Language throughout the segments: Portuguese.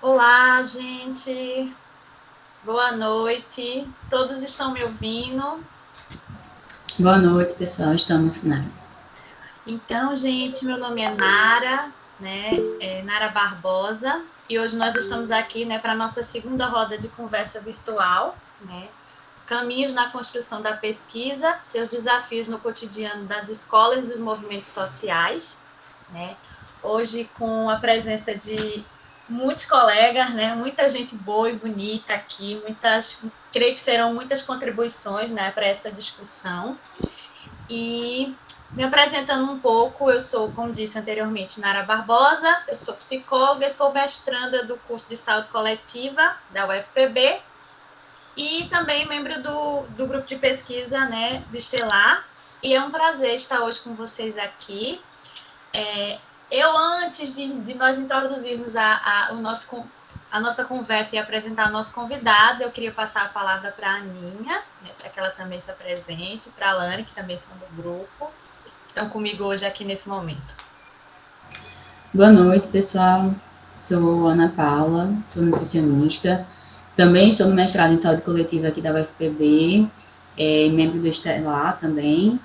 Olá, gente. Boa noite. Todos estão me ouvindo? Boa noite, pessoal. Estamos na. Então, gente, meu nome é Nara, né? Nara Barbosa. E hoje nós estamos aqui, né, para a nossa segunda roda de conversa virtual, né? Caminhos na construção da pesquisa, seus desafios no cotidiano das escolas e dos movimentos sociais, né? Hoje com a presença de muitos colegas, né? Muita gente boa e bonita aqui, creio que serão muitas contribuições, né, para essa discussão. E me apresentando um pouco, eu sou, como disse anteriormente, Nara Barbosa, eu sou psicóloga, sou mestranda do curso de saúde coletiva da UFPB e também membro do grupo de pesquisa, né, do Estelar. E é um prazer estar hoje com vocês aqui. Antes de nós introduzirmos a nossa conversa e apresentar nosso convidado, eu queria passar a palavra para a Aninha, né, para que ela também se apresente, para a Lani, que também são do grupo, que estão comigo hoje aqui nesse momento. Boa noite, pessoal. Sou Ana Paula, sou nutricionista. Também estou no mestrado em saúde coletiva aqui da UFPB, membro do Estelar também.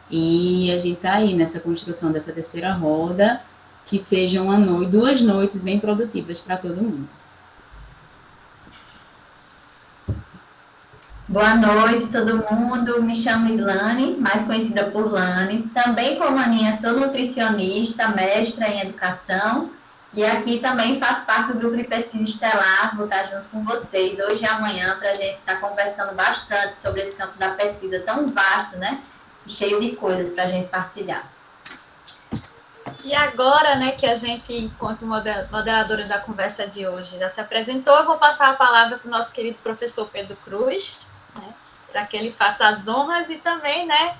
E a gente está aí nessa construção dessa terceira roda, que seja uma noite, 2 noites bem produtivas para todo mundo. Boa noite, todo mundo. Me chamo Islane, mais conhecida por Lane. Também, como Aninha, sou nutricionista, mestra em educação. E aqui também faço parte do grupo de pesquisa Estelar. Vou estar junto com vocês hoje e amanhã para a gente estar conversando bastante sobre esse campo da pesquisa tão vasto, né? E cheio de coisas para a gente partilhar. E agora, né, que a gente, enquanto moderadores da conversa de hoje, já se apresentou, eu vou passar a palavra para o nosso querido professor Pedro Cruz, né, para que ele faça as honras e também, né,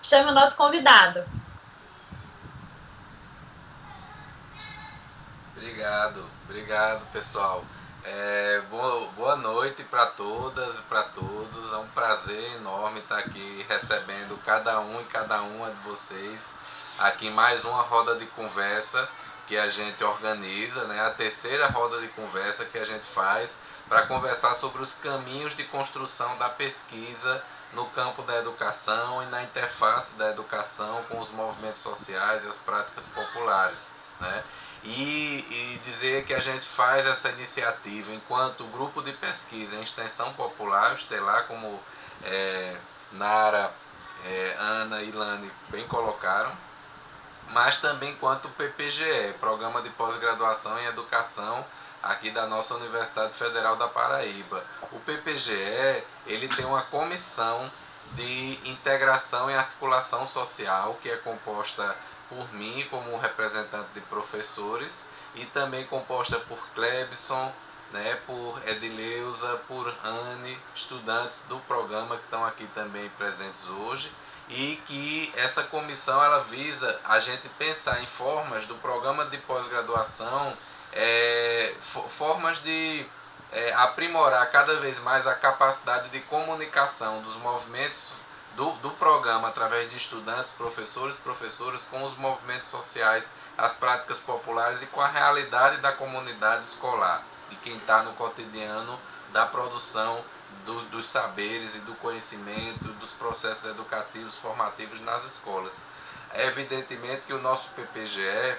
chame o nosso convidado. Obrigado pessoal. Boa noite para todas e para todos. É um prazer enorme estar aqui recebendo cada um e cada uma de vocês aqui em mais uma roda de conversa que a gente organiza, né? A terceira roda de conversa que a gente faz para conversar sobre os caminhos de construção da pesquisa no campo da educação e na interface da educação com os movimentos sociais e as práticas populares, né? E dizer que a gente faz essa iniciativa enquanto grupo de pesquisa em extensão popular, Estelar, como Nara, Ana e Ilane bem colocaram, mas também quanto PPGE, Programa de Pós-Graduação em Educação aqui da nossa Universidade Federal da Paraíba. O PPGE, ele tem uma comissão de integração e articulação social que é composta por mim como representante de professores e também composta por Clebson, né, por Edileuza, por Anne, estudantes do programa que estão aqui também presentes hoje, e que essa comissão ela visa a gente pensar em formas do programa de pós-graduação, formas de aprimorar cada vez mais a capacidade de comunicação dos movimentos do programa através de estudantes, professoras com os movimentos sociais, as práticas populares e com a realidade da comunidade escolar, de quem está no cotidiano da produção dos saberes e do conhecimento, dos processos educativos formativos nas escolas. É evidentemente que o nosso PPGE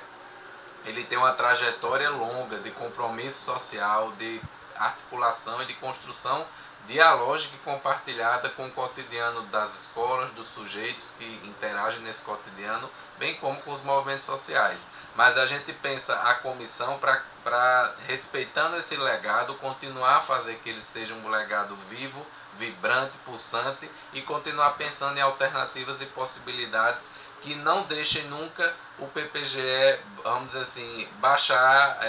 ele tem uma trajetória longa de compromisso social, de articulação e de construção dialógica e compartilhada com o cotidiano das escolas, dos sujeitos que interagem nesse cotidiano, bem como com os movimentos sociais. Mas a gente pensa a comissão para, respeitando esse legado, continuar a fazer que ele seja um legado vivo, vibrante, pulsante e continuar pensando em alternativas e possibilidades que não deixem nunca o PPGE, vamos dizer assim, baixar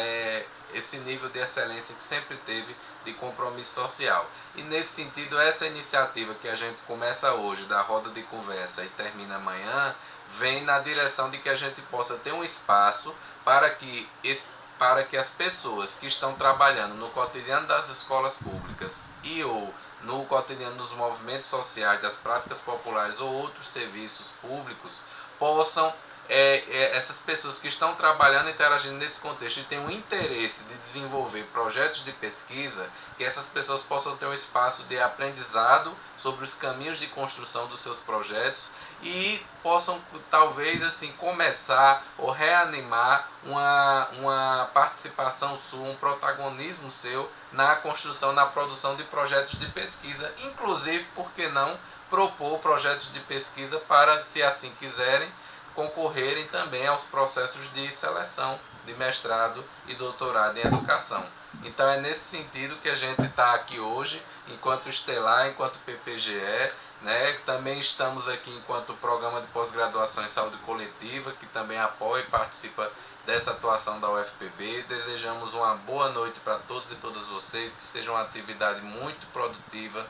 esse nível de excelência que sempre teve de compromisso social. E nesse sentido, essa iniciativa que a gente começa hoje, da roda de conversa e termina amanhã, vem na direção de que a gente possa ter um espaço para que as pessoas que estão trabalhando no cotidiano das escolas públicas e ou no cotidiano dos movimentos sociais, das práticas populares ou outros serviços públicos possam essas pessoas que estão trabalhando e interagindo nesse contexto e têm um interesse de desenvolver projetos de pesquisa, que essas pessoas possam ter um espaço de aprendizado sobre os caminhos de construção dos seus projetos e possam talvez assim começar ou reanimar uma participação sua, um protagonismo seu na construção, na produção de projetos de pesquisa, inclusive, por que não, propor projetos de pesquisa para, se assim quiserem, concorrerem também aos processos de seleção de mestrado e doutorado em educação. Então é nesse sentido que a gente está aqui hoje, enquanto Estelar, enquanto PPGE, né? Também estamos aqui enquanto programa de pós-graduação em saúde coletiva, que também apoia e participa dessa atuação da UFPB. Desejamos uma boa noite para todos e todas vocês, que seja uma atividade muito produtiva,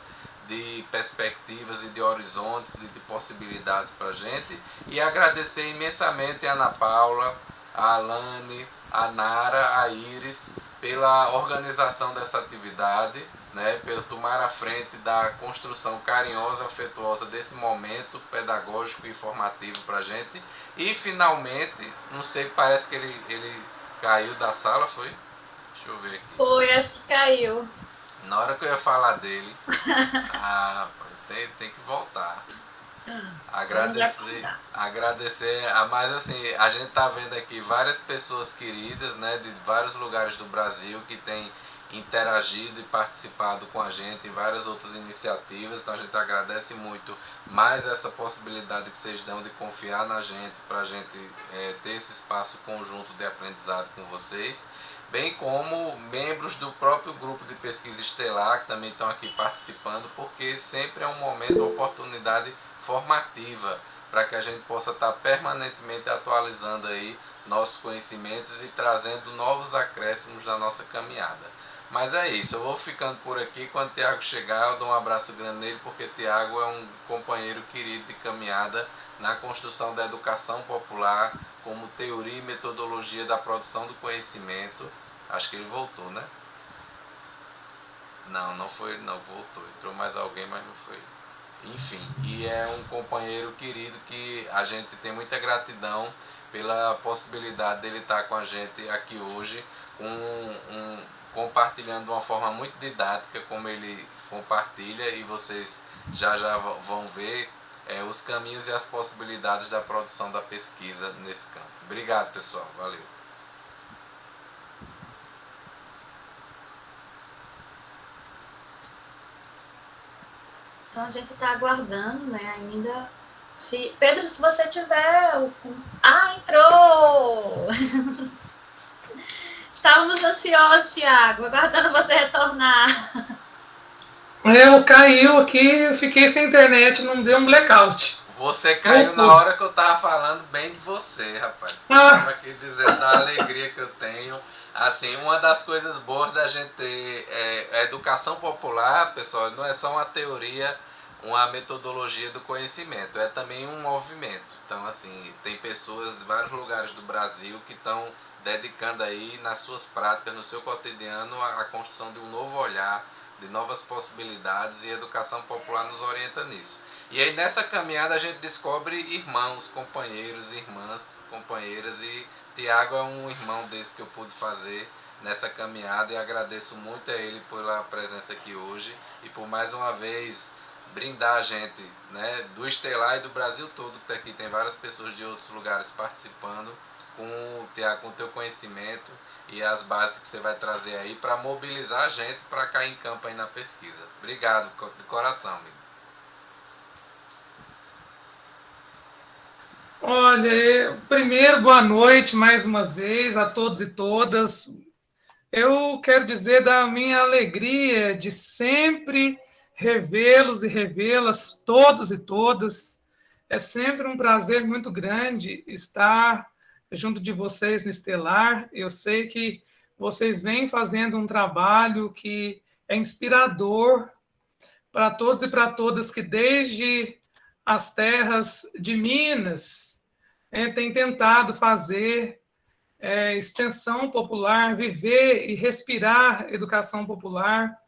de perspectivas e de horizontes e de possibilidades para a gente. E agradecer imensamente a Ana Paula, a Alane, a Nara, a Iris, pela organização dessa atividade, né, pelo tomar a frente da construção carinhosa, afetuosa desse momento pedagógico e formativo para a gente. E finalmente, não sei, parece que ele caiu da sala, foi? Deixa eu ver aqui. Foi, acho que caiu. Na hora que eu ia falar dele, tem que voltar. Agradecer, mas assim, a gente tá vendo aqui várias pessoas queridas, né, de vários lugares do Brasil que têm interagido e participado com a gente em várias outras iniciativas, então a gente agradece muito mais essa possibilidade que vocês dão de confiar na gente, para a gente ter esse espaço conjunto de aprendizado com vocês, bem como membros do próprio grupo de pesquisa Estelar, que também estão aqui participando, porque sempre é um momento, uma oportunidade formativa, para que a gente possa estar permanentemente atualizando aí nossos conhecimentos e trazendo novos acréscimos na nossa caminhada. Mas é isso, eu vou ficando por aqui. Quando o Tiago chegar, eu dou um abraço grande nele, porque Tiago é um companheiro querido de caminhada na construção da educação popular, como teoria e metodologia da produção do conhecimento. Acho que ele voltou, né? Não foi ele, não, voltou. Entrou mais alguém, mas não foi. Enfim, e é um companheiro querido que a gente tem muita gratidão pela possibilidade dele estar com a gente aqui hoje, compartilhando de uma forma muito didática, como ele compartilha, e vocês já vão ver os caminhos e as possibilidades da produção da pesquisa nesse campo. Obrigado, pessoal. Valeu. Então a gente está aguardando, né, ainda. Pedro, se você tiver... entrou! Estávamos ansiosos, Thiago, aguardando você retornar. Eu caiu aqui, fiquei sem internet, não deu um blackout. Você caiu na hora que eu tava falando bem de você, rapaz. Eu tava aqui dizendo da alegria que eu tenho. Assim, uma das coisas boas da gente ter a educação popular, pessoal, não é só uma teoria, uma metodologia do conhecimento, é também um movimento. Então, assim, tem pessoas de vários lugares do Brasil que estão dedicando aí nas suas práticas, no seu cotidiano, a construção de um novo olhar, de novas possibilidades, e a educação popular nos orienta nisso. E aí nessa caminhada a gente descobre irmãos, companheiros, irmãs, companheiras, e Tiago é um irmão desse que eu pude fazer nessa caminhada, e agradeço muito a ele pela presença aqui hoje e por mais uma vez brindar a gente, né, do Estelar e do Brasil todo que está aqui. Tem várias pessoas de outros lugares participando, com o teu conhecimento e as bases que você vai trazer aí para mobilizar a gente para cair em campo aí na pesquisa. Obrigado de coração, amigo. Olha, primeiro, boa noite mais uma vez a todos e todas. Eu quero dizer da minha alegria de sempre revê-los e revê-las, todos e todas. É sempre um prazer muito grande estar junto de vocês no Estelar. Eu sei que vocês vêm fazendo um trabalho que é inspirador para todos e para todas que desde as terras de Minas têm tentado fazer extensão popular, viver e respirar educação popular,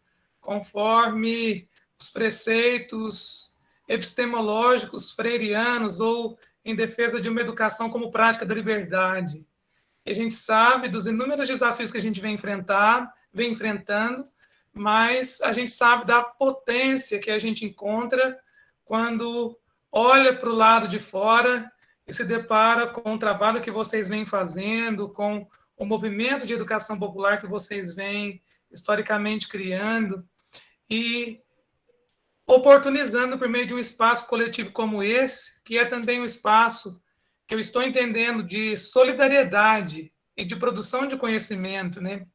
conforme os preceitos epistemológicos freirianos ou em defesa de uma educação como prática da liberdade. E a gente sabe dos inúmeros desafios que a gente vem enfrentando, mas a gente sabe da potência que a gente encontra quando olha para o lado de fora e se depara com o trabalho que vocês vêm fazendo, com o movimento de educação popular que vocês vêm historicamente criando e oportunizando por meio de um espaço coletivo como esse, que é também um espaço que eu estou entendendo de solidariedade e de produção de conhecimento, né?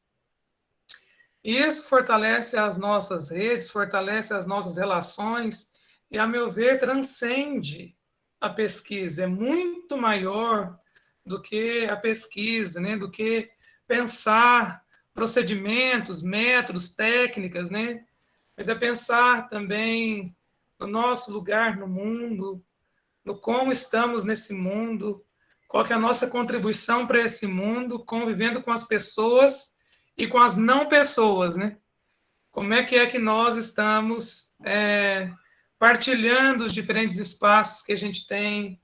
E isso fortalece as nossas redes, fortalece as nossas relações e, a meu ver, transcende a pesquisa. É muito maior do que a pesquisa, né? Do que pensar procedimentos, métodos, técnicas, né? Mas é pensar também no nosso lugar no mundo, no como estamos nesse mundo, qual que é a nossa contribuição para esse mundo, convivendo com as pessoas e com as não pessoas, né? Como é que nós estamos partilhando os diferentes espaços que a gente tem,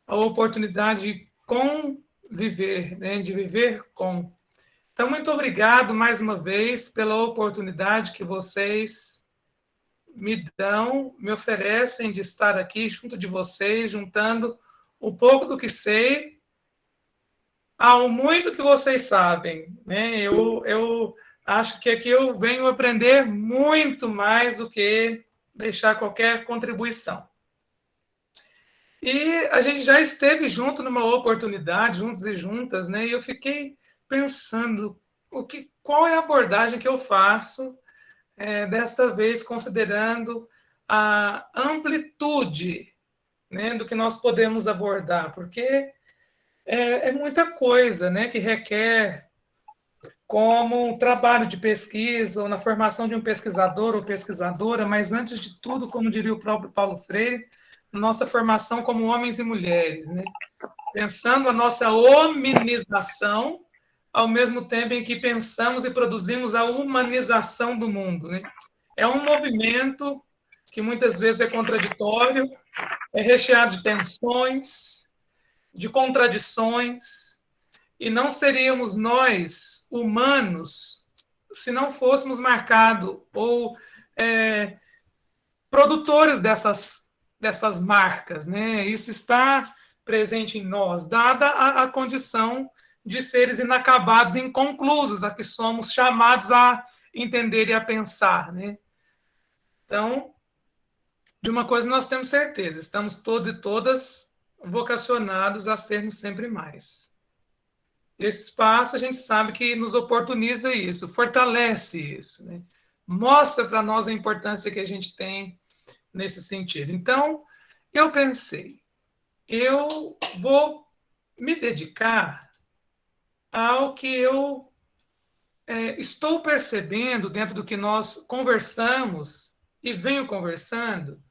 a oportunidade de conviver, né? De viver com. Então, muito obrigado mais uma vez pela oportunidade que vocês me dão, me oferecem de estar aqui junto de vocês, juntando um pouco do que sei ao muito que vocês sabem, né? Eu acho que aqui eu venho aprender muito mais do que deixar qualquer contribuição. E a gente já esteve junto numa oportunidade, juntos e juntas, né? E eu fiquei pensando qual é a abordagem que eu faço desta vez, considerando a amplitude, né, do que nós podemos abordar, porque é muita coisa, né, que requer como um trabalho de pesquisa, ou na formação de um pesquisador ou pesquisadora, mas antes de tudo, como diria o próprio Paulo Freire, nossa formação como homens e mulheres, né? Pensando a nossa hominização, ao mesmo tempo em que pensamos e produzimos a humanização do mundo, né? É um movimento que muitas vezes é contraditório, é recheado de tensões, de contradições, e não seríamos nós, humanos, se não fôssemos marcados ou produtores dessas marcas, né? Isso está presente em nós, dada a condição de seres inacabados, inconclusos, a que somos chamados a entender e a pensar, né? Então, de uma coisa nós temos certeza, estamos todos e todas vocacionados a sermos sempre mais. Esse espaço a gente sabe que nos oportuniza isso, fortalece isso, né? Mostra para nós a importância que a gente tem nesse sentido. Então, eu pensei, eu vou me dedicar ao que eu estou percebendo dentro do que nós conversamos e venho conversando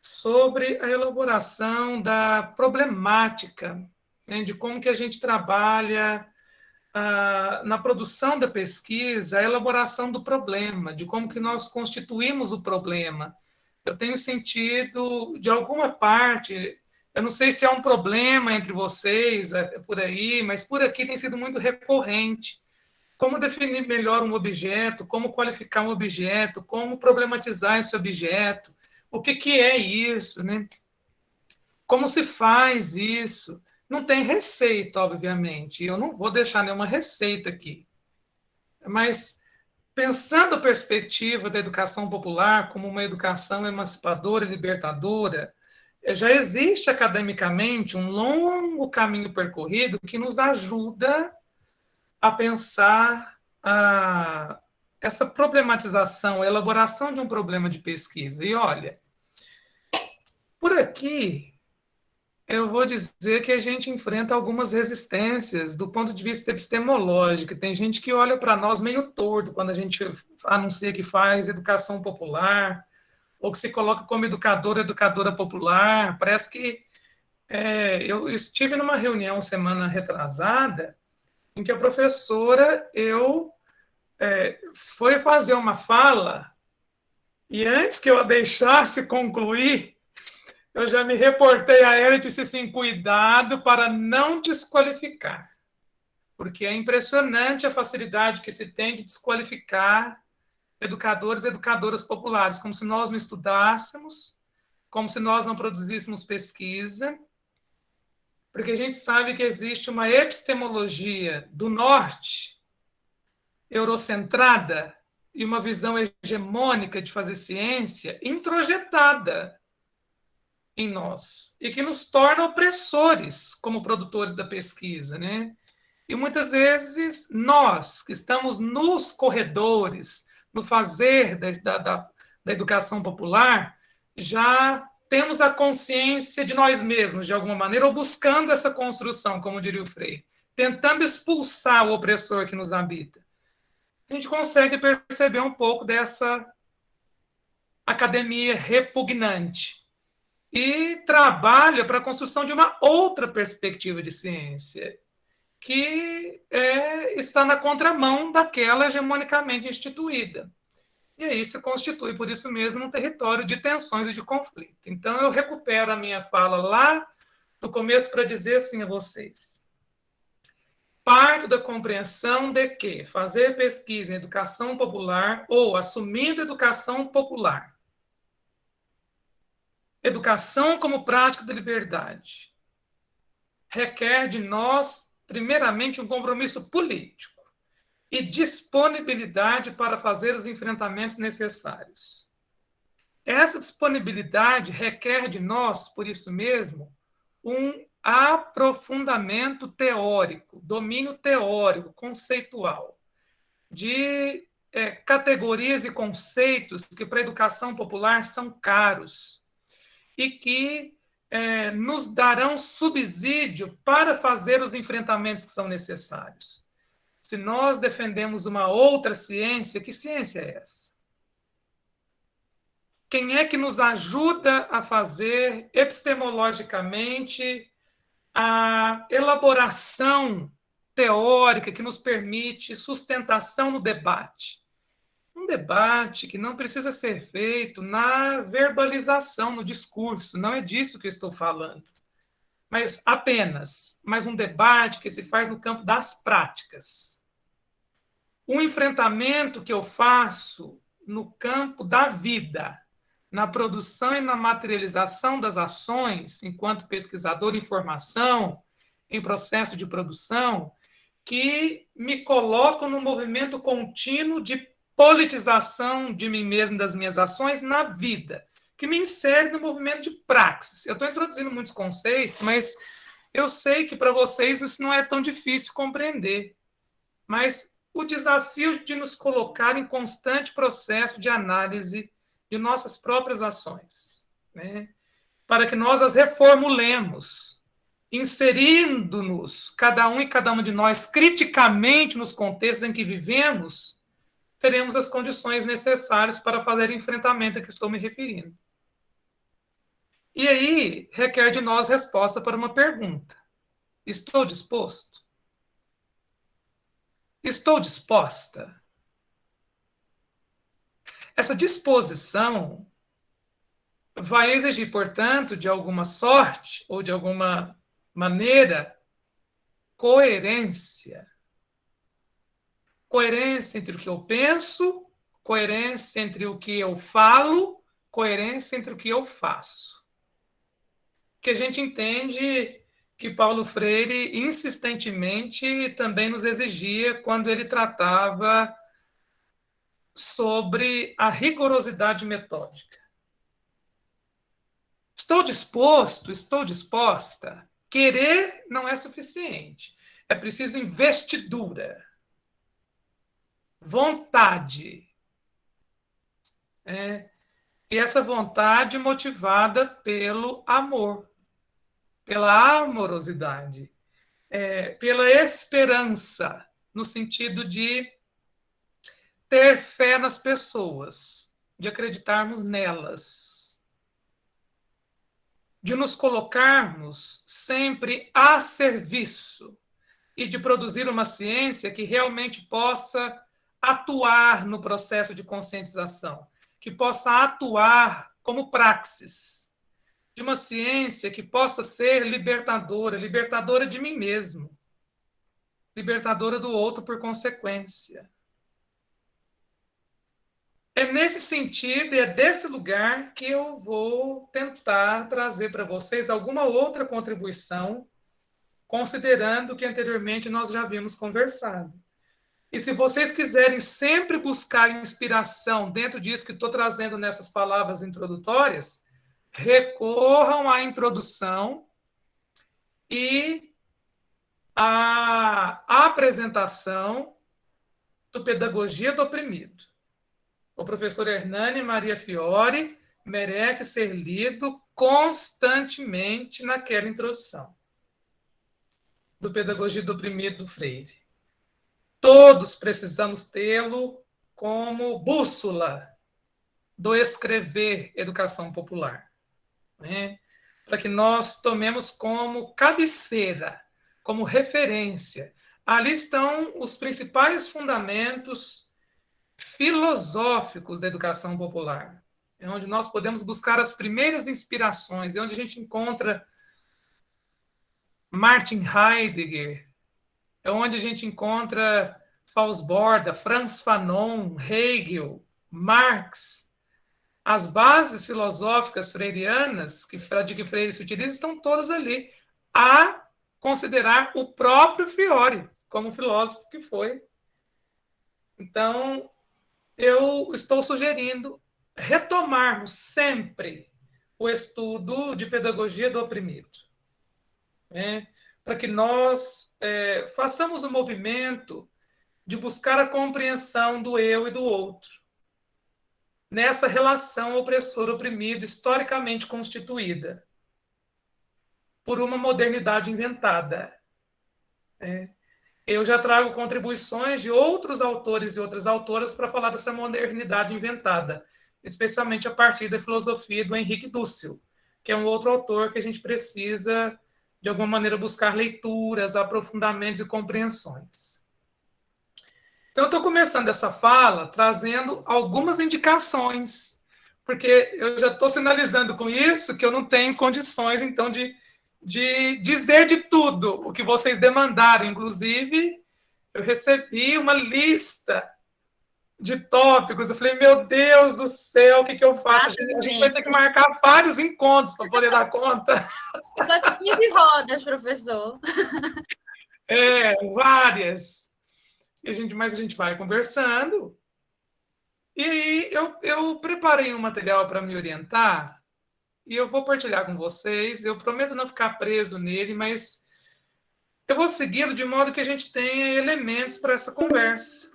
sobre a elaboração da problemática, né, de como que a gente trabalha na produção da pesquisa, a elaboração do problema, de como que nós constituímos o problema. Eu tenho sentido, de alguma parte, eu não sei se é um problema entre vocês, por aí, mas por aqui tem sido muito recorrente. Como definir melhor um objeto, como qualificar um objeto, como problematizar esse objeto, o que é isso, né? Como se faz isso? Não tem receita, obviamente, eu não vou deixar nenhuma receita aqui. Mas, pensando a perspectiva da educação popular como uma educação emancipadora e libertadora, já existe academicamente um longo caminho percorrido que nos ajuda a pensar essa problematização, a elaboração de um problema de pesquisa. E olha, por aqui eu vou dizer que a gente enfrenta algumas resistências do ponto de vista epistemológico. Tem gente que olha para nós meio torto quando a gente anuncia que faz educação popular, ou que se coloca como educadora popular. Parece que eu estive numa reunião semana retrasada em que a professora foi fazer uma fala e antes que eu a deixasse concluir, Eu já me reportei a ela e disse assim, cuidado para não desqualificar, porque é impressionante a facilidade que se tem de desqualificar educadores e educadoras populares, como se nós não estudássemos, como se nós não produzíssemos pesquisa, porque a gente sabe que existe uma epistemologia do norte, eurocentrada, e uma visão hegemônica de fazer ciência introjetada em nós, e que nos torna opressores como produtores da pesquisa, né? E muitas vezes nós, que estamos nos corredores, no fazer da educação popular, já temos a consciência de nós mesmos, de alguma maneira, ou buscando essa construção, como diria o Freire, tentando expulsar o opressor que nos habita. A gente consegue perceber um pouco dessa academia repugnante e trabalha para a construção de uma outra perspectiva de ciência, que está na contramão daquela hegemonicamente instituída. E aí se constitui, por isso mesmo, um território de tensões e de conflito. Então, eu recupero a minha fala lá do começo para dizer assim a vocês. Parto da compreensão de que fazer pesquisa em educação popular ou assumindo educação popular, educação como prática da liberdade, requer de nós, primeiramente, um compromisso político e disponibilidade para fazer os enfrentamentos necessários. Essa disponibilidade requer de nós, por isso mesmo, um aprofundamento teórico, domínio teórico, conceitual, de categorias e conceitos que para a educação popular são caros e que nos darão subsídio para fazer os enfrentamentos que são necessários. Se nós defendemos uma outra ciência, que ciência é essa? Quem é que nos ajuda a fazer epistemologicamente a elaboração teórica que nos permite sustentação no debate? Um debate que não precisa ser feito na verbalização, no discurso, não é disso que eu estou falando, mas um debate que se faz no campo das práticas. Um enfrentamento que eu faço no campo da vida, na produção e na materialização das ações, enquanto pesquisador em formação, em processo de produção, que me colocam no movimento contínuo de politização de mim mesmo, das minhas ações na vida, que me insere no movimento de praxis. Eu estou introduzindo muitos conceitos, mas eu sei que para vocês isso não é tão difícil compreender. Mas o desafio de nos colocar em constante processo de análise de nossas próprias ações, né? Para que nós as reformulemos, inserindo-nos, cada um e cada uma de nós, criticamente nos contextos em que vivemos, teremos as condições necessárias para fazer o enfrentamento a que estou me referindo. E aí, requer de nós resposta para uma pergunta. Estou disposto? Estou disposta? Essa disposição vai exigir, portanto, de alguma sorte ou de alguma maneira, coerência. Coerência entre o que eu penso, coerência entre o que eu falo, coerência entre o que eu faço. Que a gente entende que Paulo Freire insistentemente também nos exigia quando ele tratava sobre a rigorosidade metódica. Estou disposto, estou disposta. Querer não é suficiente. É preciso investidura, vontade. E essa vontade motivada pelo amor, pela amorosidade, pela esperança, no sentido de ter fé nas pessoas, de acreditarmos nelas, de nos colocarmos sempre a serviço e de produzir uma ciência que realmente possa atuar no processo de conscientização, que possa atuar como praxis, de uma ciência que possa ser libertadora, libertadora de mim mesmo, libertadora do outro por consequência. É nesse sentido e é desse lugar que eu vou tentar trazer para vocês alguma outra contribuição, considerando que anteriormente nós já havíamos conversado. E se vocês quiserem sempre buscar inspiração dentro disso que estou trazendo nessas palavras introdutórias, recorram à introdução e à apresentação do Pedagogia do Oprimido. O professor Hernani Maria Fiore merece ser lido constantemente naquela introdução do Pedagogia do Oprimido do Freire. Todos precisamos tê-lo como bússola do escrever educação popular, né? Para que nós tomemos como cabeceira, como referência. Ali estão os principais fundamentos filosóficos da educação popular, é onde nós podemos buscar as primeiras inspirações, é onde a gente encontra Martin Heidegger, é onde a gente encontra Falsborda, Franz Fanon, Hegel, Marx. As bases filosóficas freirianas de que Freire se utiliza estão todas ali, a considerar o próprio Fiore como filósofo que foi. Então, eu estou sugerindo retomarmos sempre o estudo de pedagogia do oprimido, né? Para que nós façamos o movimento de buscar a compreensão do eu e do outro, nessa relação opressor-oprimido historicamente constituída por uma modernidade inventada. Eu já trago contribuições de outros autores e outras autoras para falar dessa modernidade inventada, especialmente a partir da filosofia do Henrique Dussel, que é um outro autor que a gente precisa, de alguma maneira, buscar leituras, aprofundamentos e compreensões. Então, eu estou começando essa fala trazendo algumas indicações, porque eu já estou sinalizando com isso que eu não tenho condições, então, de dizer de tudo o que vocês demandaram. Inclusive, eu recebi uma lista de tópicos. Eu falei, meu Deus do céu, o que eu faço? A gente vai ter que marcar vários encontros para poder dar conta. Quase 15 rodas, professor. Várias. Mas a gente vai conversando. E aí eu preparei um material para me orientar, e eu vou partilhar com vocês. Eu prometo não ficar preso nele, mas eu vou segui-lo de modo que a gente tenha elementos para essa conversa.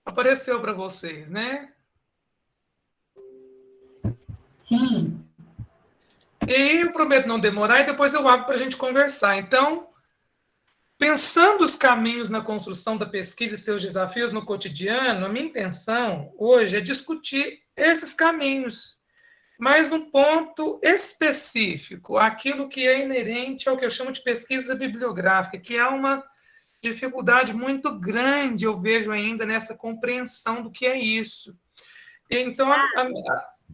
Apareceu para vocês, né? Sim. E eu prometo não demorar, e depois eu abro para a gente conversar. Então, pensando os caminhos na construção da pesquisa e seus desafios no cotidiano, a minha intenção hoje é discutir esses caminhos, mas num ponto específico, aquilo que é inerente ao que eu chamo de pesquisa bibliográfica, que é uma dificuldade muito grande, eu vejo ainda nessa compreensão do que é isso. Então,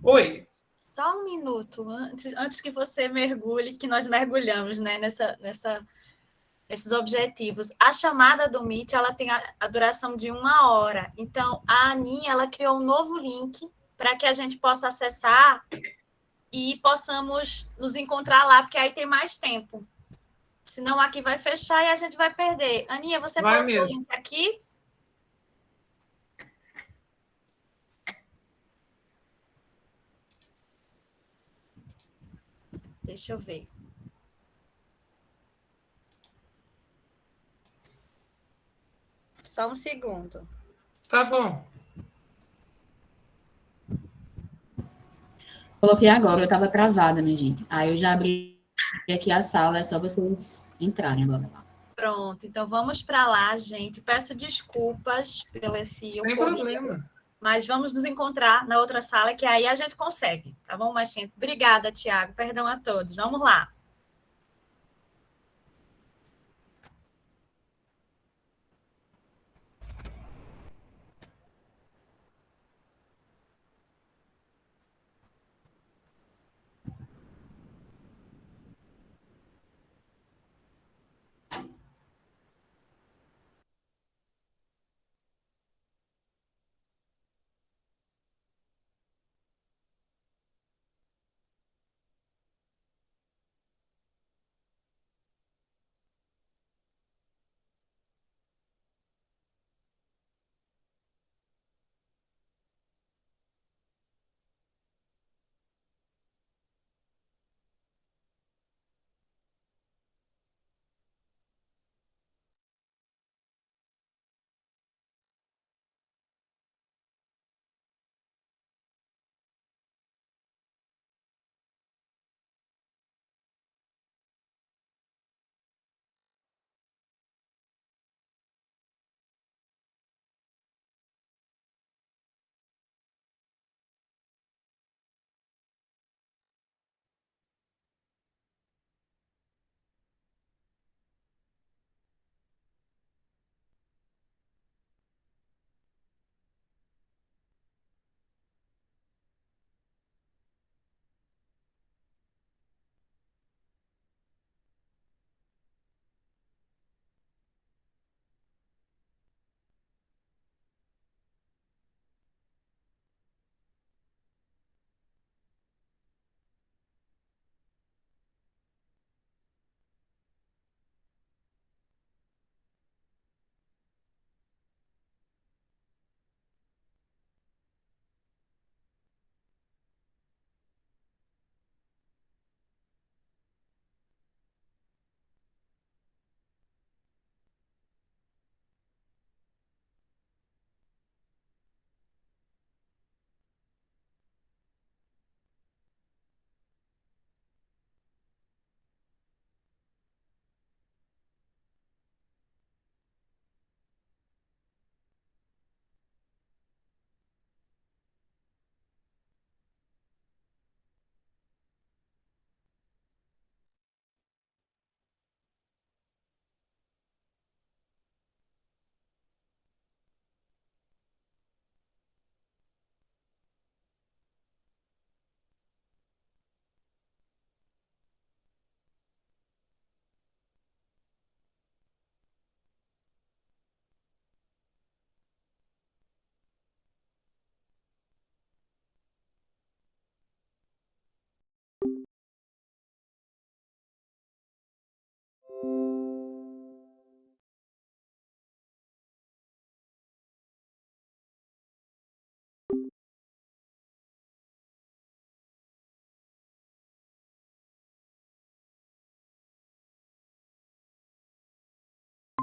oi. Só um minuto, antes que você mergulhe, que nós mergulhamos, né, nesses objetivos. A chamada do Meet, ela tem a duração de 1 hora. Então, a Aninha, ela criou um novo link para que a gente possa acessar e possamos nos encontrar lá, porque aí tem mais tempo. Senão aqui vai fechar e a gente vai perder. Aninha, você pode pôr o link aqui? Deixa eu ver. Só um segundo. Tá bom. Coloquei agora, eu estava travada, minha gente. Aí eu já abri aqui a sala, é só vocês entrarem agora lá. Pronto, então vamos para lá, gente. Peço desculpas pelo esse Sem problema. Mas vamos nos encontrar na outra sala, que aí a gente consegue, tá bom, Machinha? Obrigada, Tiago. Perdão a todos. Vamos lá.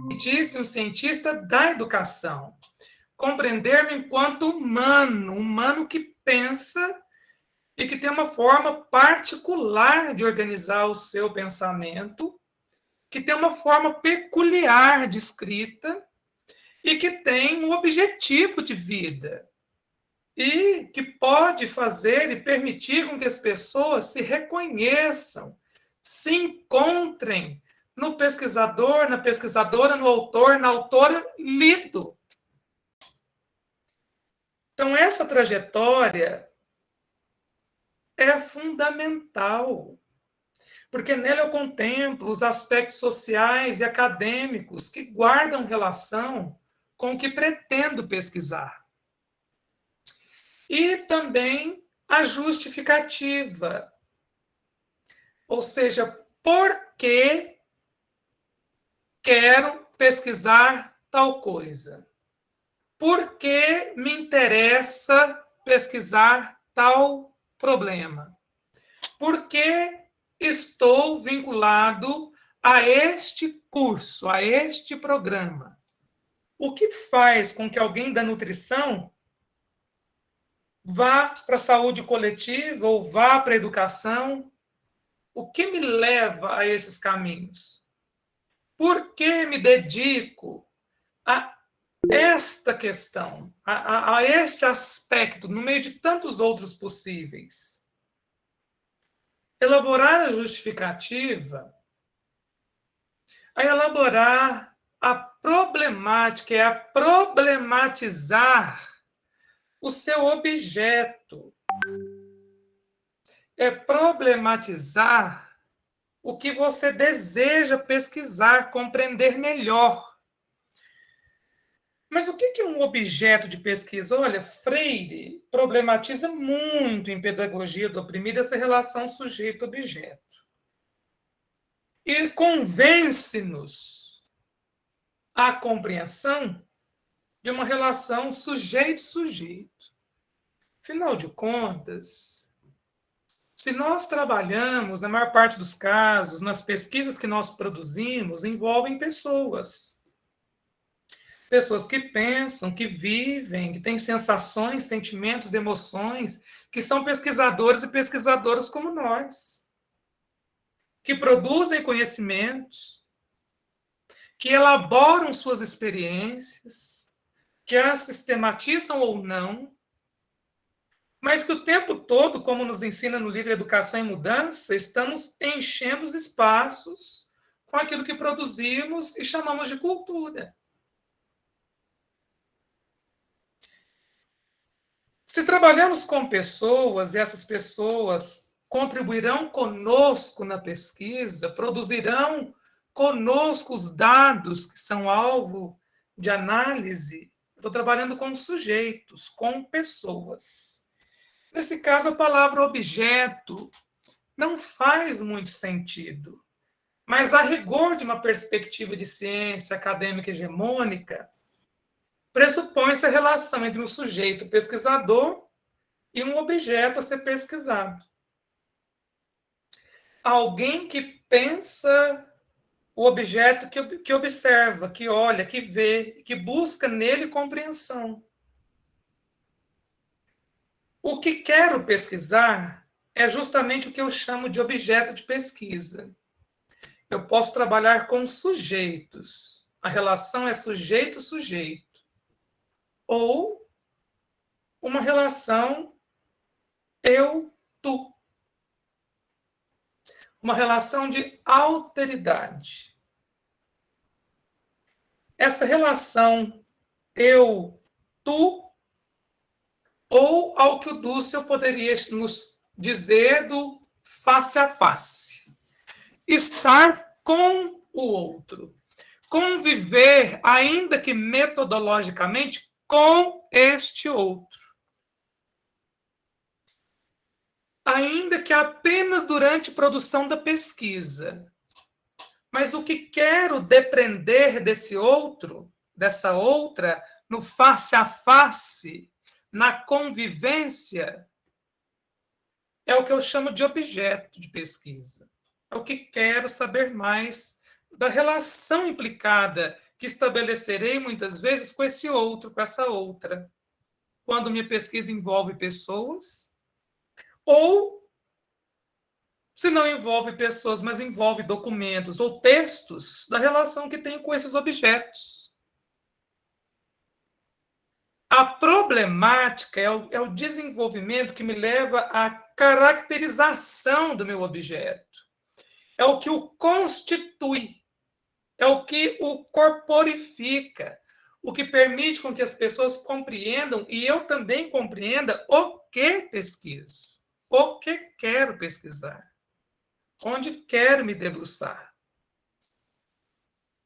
cientista e um cientista da educação. Compreender-me enquanto humano, humano que pensa e que tem uma forma particular de organizar o seu pensamento, que tem uma forma peculiar de escrita e que tem um objetivo de vida e que pode fazer e permitir com que as pessoas se reconheçam, se encontrem no pesquisador, na pesquisadora, no autor, na autora lido. Então, essa trajetória é fundamental, porque nela eu contemplo os aspectos sociais e acadêmicos que guardam relação com o que pretendo pesquisar. E também a justificativa, ou seja, por que quero pesquisar tal coisa? Por que me interessa pesquisar tal problema? Por que estou vinculado a este curso, a este programa? O que faz com que alguém da nutrição vá para a saúde coletiva ou vá para a educação? O que me leva a esses caminhos? Por que me dedico a esta questão, a este aspecto, no meio de tantos outros possíveis? Elaborar a justificativa é elaborar a problemática, é a problematizar o seu objeto, é problematizar o que você deseja pesquisar, compreender melhor. Mas o que é um objeto de pesquisa? Olha, Freire problematiza muito em Pedagogia do Oprimido essa relação sujeito-objeto. E convence-nos à compreensão de uma relação sujeito-sujeito. Afinal de contas, se nós trabalhamos, na maior parte dos casos, nas pesquisas que nós produzimos, envolvem pessoas. Pessoas que pensam, que vivem, que têm sensações, sentimentos, emoções, que são pesquisadores e pesquisadoras como nós, que produzem conhecimentos, que elaboram suas experiências, que as sistematizam ou não, mas que o tempo todo, como nos ensina no livro Educação e Mudança, estamos enchendo os espaços com aquilo que produzimos e chamamos de cultura. Se trabalhamos com pessoas e essas pessoas contribuirão conosco na pesquisa, produzirão conosco os dados que são alvo de análise, estou trabalhando com sujeitos, com pessoas. Nesse caso, a palavra objeto não faz muito sentido, mas a rigor de uma perspectiva de ciência acadêmica hegemônica, pressupõe-se a relação entre um sujeito pesquisador e um objeto a ser pesquisado. Alguém que pensa o objeto que observa, que olha, que vê, que busca nele compreensão. O que quero pesquisar é justamente o que eu chamo de objeto de pesquisa. Eu posso trabalhar com sujeitos. A relação é sujeito-sujeito. Ou uma relação eu-tu. Uma relação de alteridade. Essa relação eu-tu, ou ao que o Dussel poderia nos dizer do face a face. Estar com o outro. Conviver, ainda que metodologicamente, com este outro. Ainda que apenas durante a produção da pesquisa. Mas o que quero depreender desse outro, dessa outra, no face a face, na convivência, é o que eu chamo de objeto de pesquisa. É o que quero saber mais da relação implicada que estabelecerei muitas vezes com esse outro, com essa outra, quando minha pesquisa envolve pessoas, ou se não envolve pessoas, mas envolve documentos ou textos da relação que tenho com esses objetos. A problemática é o desenvolvimento que me leva à caracterização do meu objeto. É o que o constitui, é o que o corporifica, o que permite com que as pessoas compreendam, e eu também compreenda, o que pesquiso, o que quero pesquisar, onde quero me debruçar.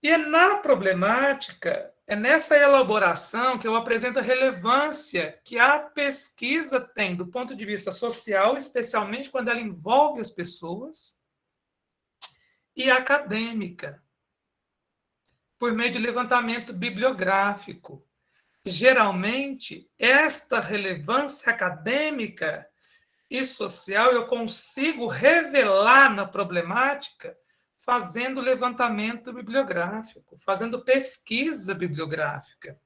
E é na problemática, é nessa elaboração que eu apresento a relevância que a pesquisa tem do ponto de vista social, especialmente quando ela envolve as pessoas, e acadêmica, por meio de levantamento bibliográfico. Geralmente, esta relevância acadêmica e social eu consigo revelar na problemática fazendo levantamento bibliográfico, fazendo pesquisa bibliográfica,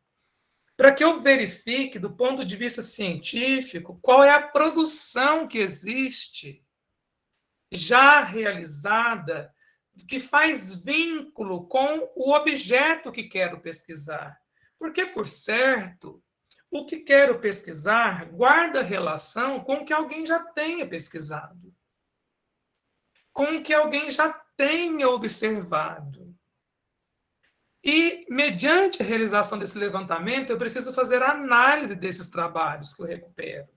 para que eu verifique, do ponto de vista científico, qual é a produção que existe, já realizada, que faz vínculo com o objeto que quero pesquisar. Porque, por certo, o que quero pesquisar guarda relação com o que alguém já tenha pesquisado, com o que alguém já tenha observado. E, mediante a realização desse levantamento, eu preciso fazer análise desses trabalhos que eu recupero.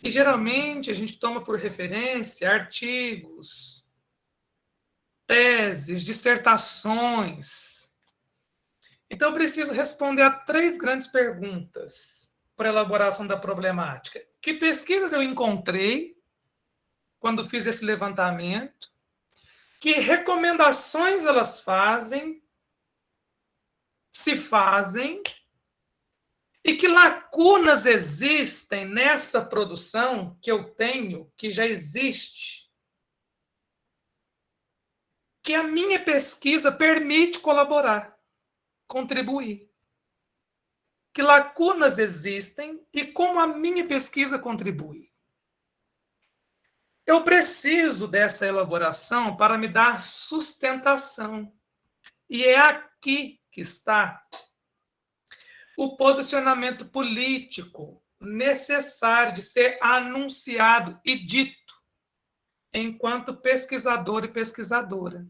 E, geralmente, a gente toma por referência artigos, teses, dissertações. Então, eu preciso responder a 3 grandes perguntas para a elaboração da problemática. Que pesquisas eu encontrei quando fiz esse levantamento? Que recomendações elas fazem, se fazem, e que lacunas existem nessa produção que eu tenho, que já existe, que a minha pesquisa permite colaborar, contribuir. Que lacunas existem e como a minha pesquisa contribui. Eu preciso dessa elaboração para me dar sustentação. E é aqui que está o posicionamento político necessário de ser anunciado e dito enquanto pesquisador e pesquisadora.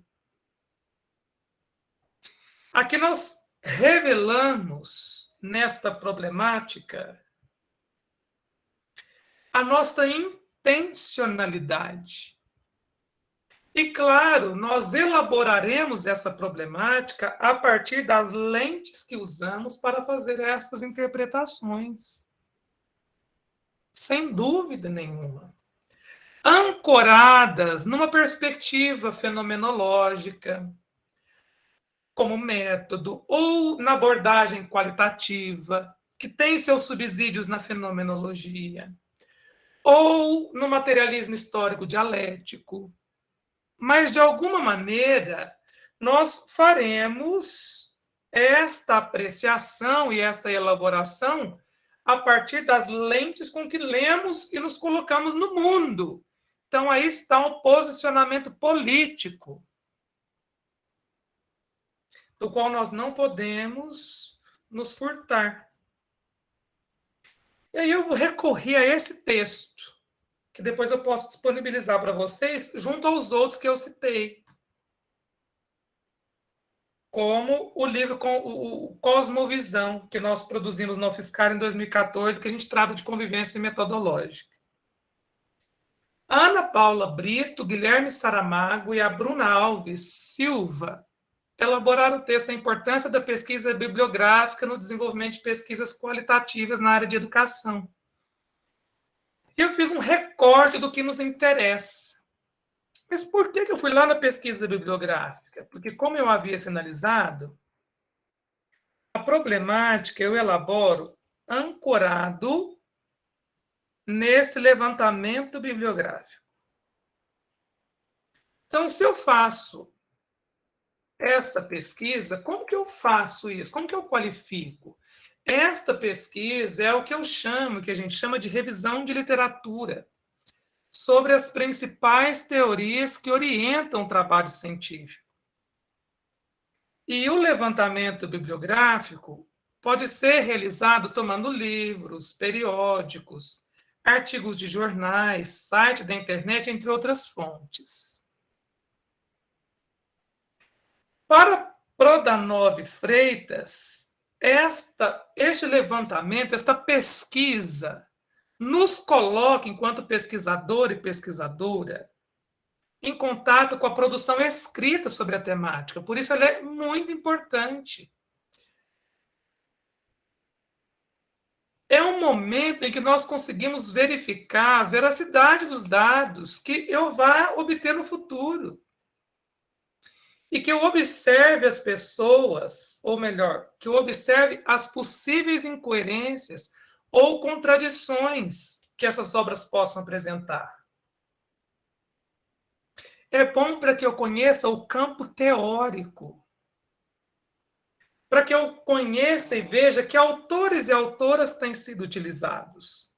Aqui nós revelamos nesta problemática a nossa intencionalidade. E, claro, nós elaboraremos essa problemática a partir das lentes que usamos para fazer essas interpretações. Sem dúvida nenhuma. Ancoradas numa perspectiva fenomenológica, como método, ou na abordagem qualitativa, que tem seus subsídios na fenomenologia, ou no materialismo histórico dialético. Mas, de alguma maneira, nós faremos esta apreciação e esta elaboração a partir das lentes com que lemos e nos colocamos no mundo. Então, aí está o posicionamento político, do qual nós não podemos nos furtar. E aí eu recorri a esse texto, que depois eu posso disponibilizar para vocês, junto aos outros que eu citei, como o livro com o Cosmovisão, que nós produzimos na UFSCar em 2014, que a gente trata de convivência metodológica. Ana Paula Brito, Guilherme Saramago e a Bruna Alves Silva elaboraram o texto A Importância da Pesquisa Bibliográfica no Desenvolvimento de Pesquisas Qualitativas na área de educação. Eu fiz um recorte do que nos interessa. Mas por que eu fui lá na pesquisa bibliográfica? Porque, como eu havia sinalizado, a problemática eu elaboro ancorado nesse levantamento bibliográfico. Então, se eu faço esta pesquisa, como que eu faço isso? Como que eu qualifico? Esta pesquisa é o que eu chamo, que a gente chama de revisão de literatura, sobre as principais teorias que orientam o trabalho científico. E o levantamento bibliográfico pode ser realizado tomando livros, periódicos, artigos de jornais, site da internet, entre outras fontes. Para Prodanov Freitas, este levantamento, esta pesquisa, nos coloca, enquanto pesquisador e pesquisadora, em contato com a produção escrita sobre a temática. Por isso, ela é muito importante. É um momento em que nós conseguimos verificar a veracidade dos dados que eu vá obter no futuro. E que eu observe as pessoas, ou melhor, que eu observe as possíveis incoerências ou contradições que essas obras possam apresentar. É bom para que eu conheça o campo teórico, para que eu conheça e veja que autores e autoras têm sido utilizados,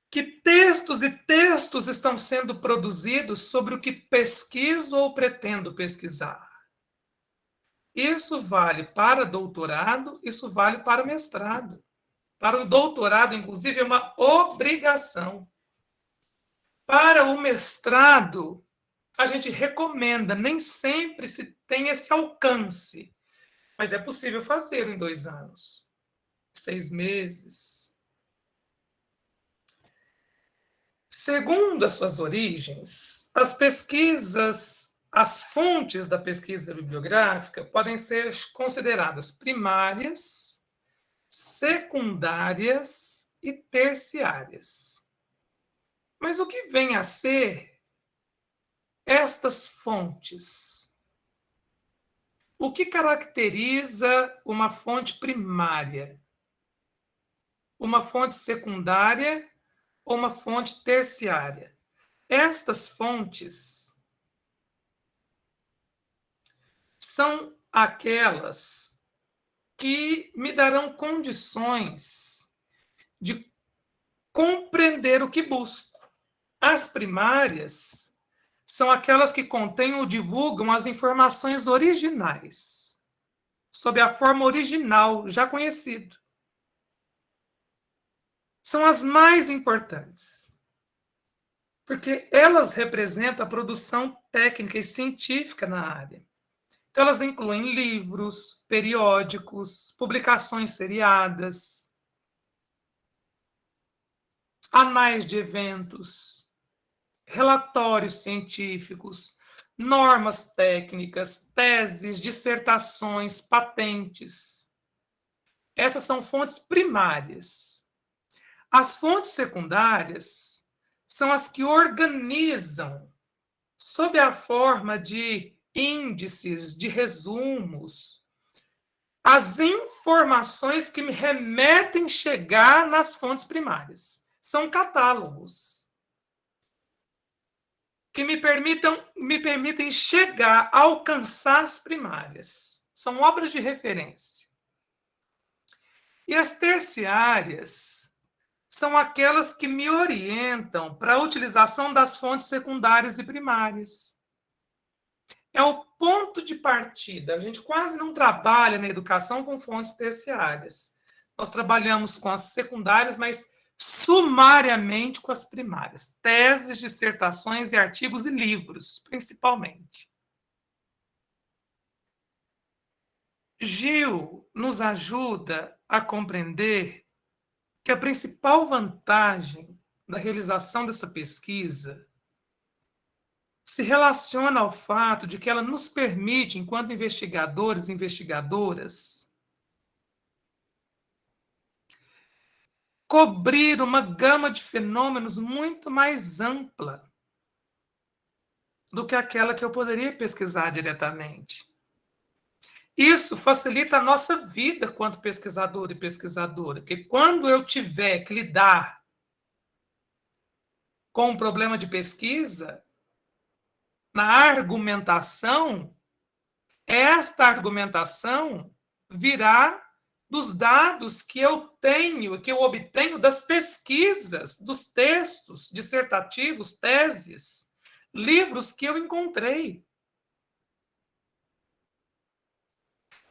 que textos e textos estão sendo produzidos sobre o que pesquiso ou pretendo pesquisar. Isso vale para doutorado, isso vale para mestrado. Para o doutorado, inclusive, é uma obrigação. Para o mestrado, a gente recomenda, nem sempre se tem esse alcance, mas é possível fazer em 2 anos, 6 meses. Segundo as suas origens, as pesquisas, as fontes da pesquisa bibliográfica podem ser consideradas primárias, secundárias e terciárias. Mas o que vem a ser estas fontes? O que caracteriza uma fonte primária? Uma fonte secundária ou uma fonte terciária? Estas fontes são aquelas que me darão condições de compreender o que busco. As primárias são aquelas que contêm ou divulgam as informações originais, sob a forma original, já conhecido. São as mais importantes, porque elas representam a produção técnica e científica na área. Então, elas incluem livros, periódicos, publicações seriadas, anais de eventos, relatórios científicos, normas técnicas, teses, dissertações, patentes. Essas são fontes primárias. As fontes secundárias são as que organizam, sob a forma de índices, de resumos, as informações que me remetem chegar nas fontes primárias. São catálogos que me permitem chegar, alcançar as primárias. São obras de referência. E as terciárias são aquelas que me orientam para a utilização das fontes secundárias e primárias. É o ponto de partida. A gente quase não trabalha na educação com fontes terciárias. Nós trabalhamos com as secundárias, mas sumariamente com as primárias. Teses, dissertações e artigos e livros, principalmente. Gil nos ajuda a compreender que a principal vantagem da realização dessa pesquisa se relaciona ao fato de que ela nos permite, enquanto investigadores e investigadoras, cobrir uma gama de fenômenos muito mais ampla do que aquela que eu poderia pesquisar diretamente. Isso facilita a nossa vida quanto pesquisador e pesquisadora, porque quando eu tiver que lidar com um problema de pesquisa, na argumentação, esta argumentação virá dos dados que eu tenho, que eu obtenho das pesquisas, dos textos dissertativos, teses, livros que eu encontrei.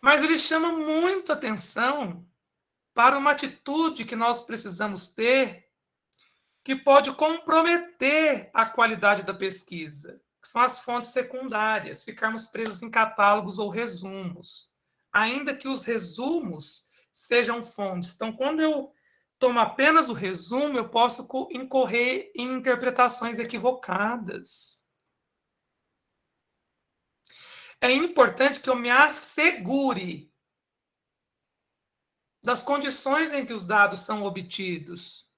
Mas ele chama muito atenção para uma atitude que nós precisamos ter, que pode comprometer a qualidade da pesquisa, que são as fontes secundárias, ficarmos presos em catálogos ou resumos, ainda que os resumos sejam fontes. Então, quando eu tomo apenas o resumo, eu posso incorrer em interpretações equivocadas. É importante que eu me assegure das condições em que os dados são obtidos,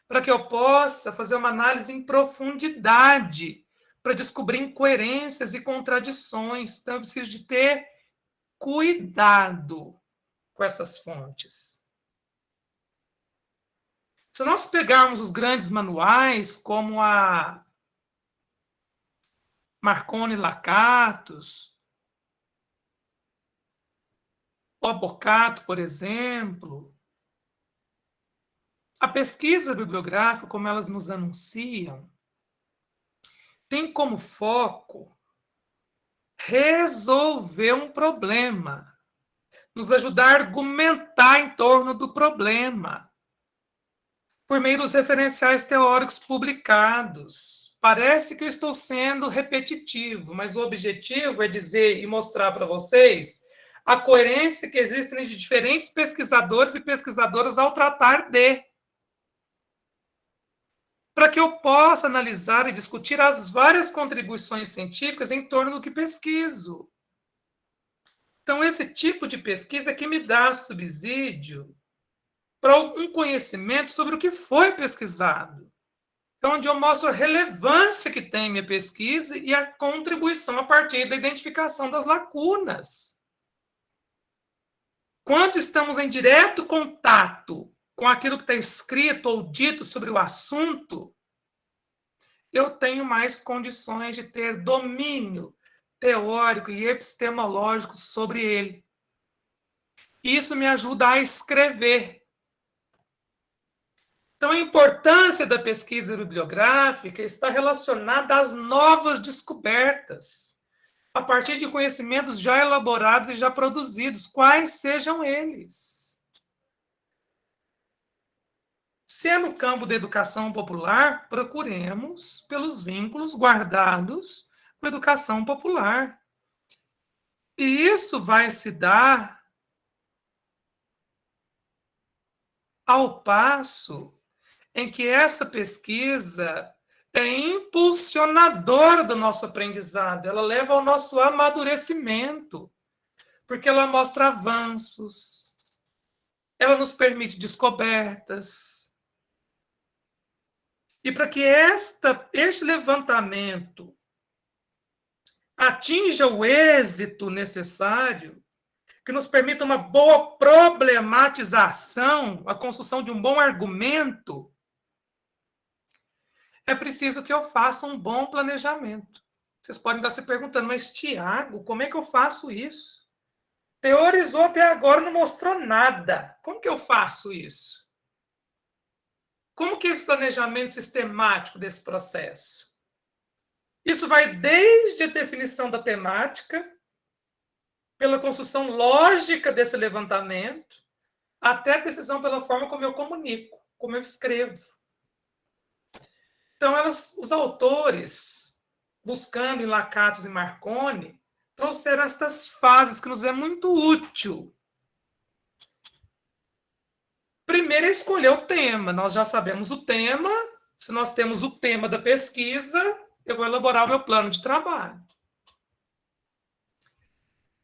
para que eu possa fazer uma análise em profundidade, para descobrir incoerências e contradições. Então, eu preciso de ter cuidado com essas fontes. Se nós pegarmos os grandes manuais, como a Marconi Lakatos, o Bocato, por exemplo, a pesquisa bibliográfica, como elas nos anunciam, tem como foco resolver um problema, nos ajudar a argumentar em torno do problema, por meio dos referenciais teóricos publicados. Parece que eu estou sendo repetitivo, mas o objetivo é dizer e mostrar para vocês a coerência que existe entre diferentes pesquisadores e pesquisadoras ao tratar de, para que eu possa analisar e discutir as várias contribuições científicas em torno do que pesquiso. Então, esse tipo de pesquisa é que me dá subsídio para um conhecimento sobre o que foi pesquisado, onde eu mostro a relevância que tem minha pesquisa e a contribuição a partir da identificação das lacunas. Quando estamos em direto contato com aquilo que está escrito ou dito sobre o assunto, eu tenho mais condições de ter domínio teórico e epistemológico sobre ele. Isso me ajuda a escrever. Então, a importância da pesquisa bibliográfica está relacionada às novas descobertas, a partir de conhecimentos já elaborados e já produzidos, quais sejam eles. Se é no campo da educação popular, procuremos pelos vínculos guardados com a educação popular. E isso vai se dar ao passo em que essa pesquisa é impulsionadora do nosso aprendizado, ela leva ao nosso amadurecimento, porque ela mostra avanços, ela nos permite descobertas. E para que este levantamento atinja o êxito necessário, que nos permita uma boa problematização, a construção de um bom argumento, é preciso que eu faça um bom planejamento. Vocês podem estar se perguntando, mas Tiago, como é que eu faço isso? Teorizou até agora, não mostrou nada. Como que eu faço isso? Como que é esse planejamento sistemático desse processo? Isso vai desde a definição da temática, pela construção lógica desse levantamento, até a decisão pela forma como eu comunico, como eu escrevo. Então, os autores, buscando em Lakatos e Marconi, trouxeram estas fases que nos é muito útil. Primeiro é escolher o tema. Nós já sabemos o tema. Se nós temos o tema da pesquisa, eu vou elaborar o meu plano de trabalho.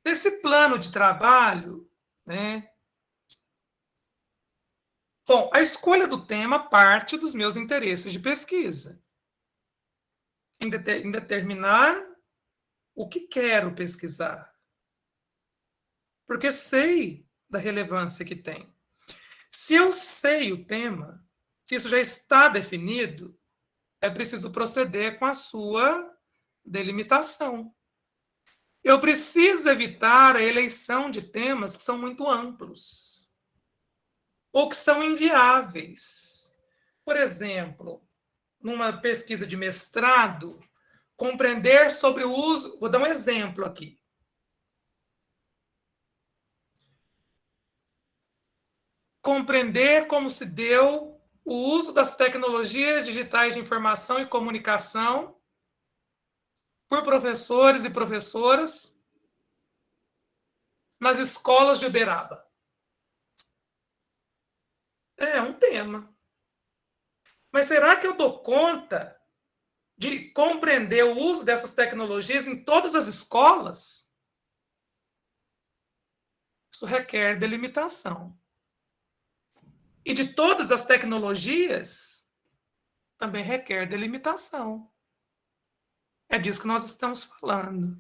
Esse plano de trabalho, né? Bom, a escolha do tema parte dos meus interesses de pesquisa. Em determinar o que quero pesquisar. Porque sei da relevância que tem. Se eu sei o tema, se isso já está definido, é preciso proceder com a sua delimitação. Eu preciso evitar a eleição de temas que são muito amplos ou que são inviáveis. Por exemplo, numa pesquisa de mestrado, compreender sobre o uso... Vou dar um exemplo aqui. Compreender como se deu o uso das tecnologias digitais de informação e comunicação por professores e professoras nas escolas de Uberaba. É um tema. Mas será que eu dou conta de compreender o uso dessas tecnologias em todas as escolas? Isso requer delimitação. E de todas as tecnologias, também requer delimitação. É disso que nós estamos falando.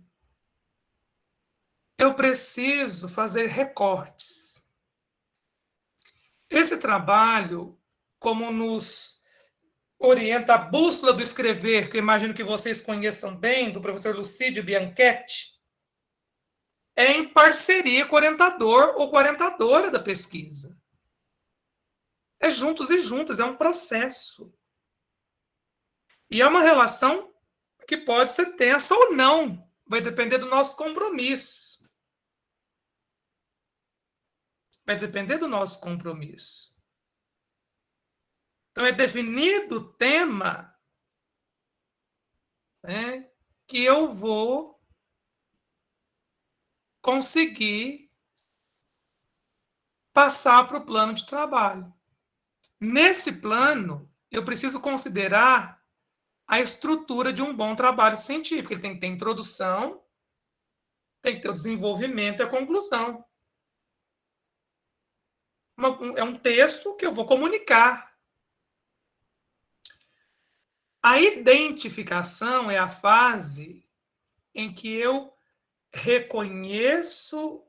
Eu preciso fazer recortes. Esse trabalho, como nos orienta a Bússola do Escrever, que eu imagino que vocês conheçam bem, do professor Lucídio Bianchetti, é em parceria com o orientador ou com a orientadora da pesquisa. É juntos e juntas, é um processo. E é uma relação que pode ser tensa ou não, vai depender do nosso compromisso. Vai depender do nosso compromisso. Então, é definido o tema, né, que eu vou conseguir passar para o plano de trabalho. Nesse plano, eu preciso considerar a estrutura de um bom trabalho científico. Ele tem que ter introdução, tem que ter o desenvolvimento e a conclusão. É um texto que eu vou comunicar. A identificação é a fase em que eu reconheço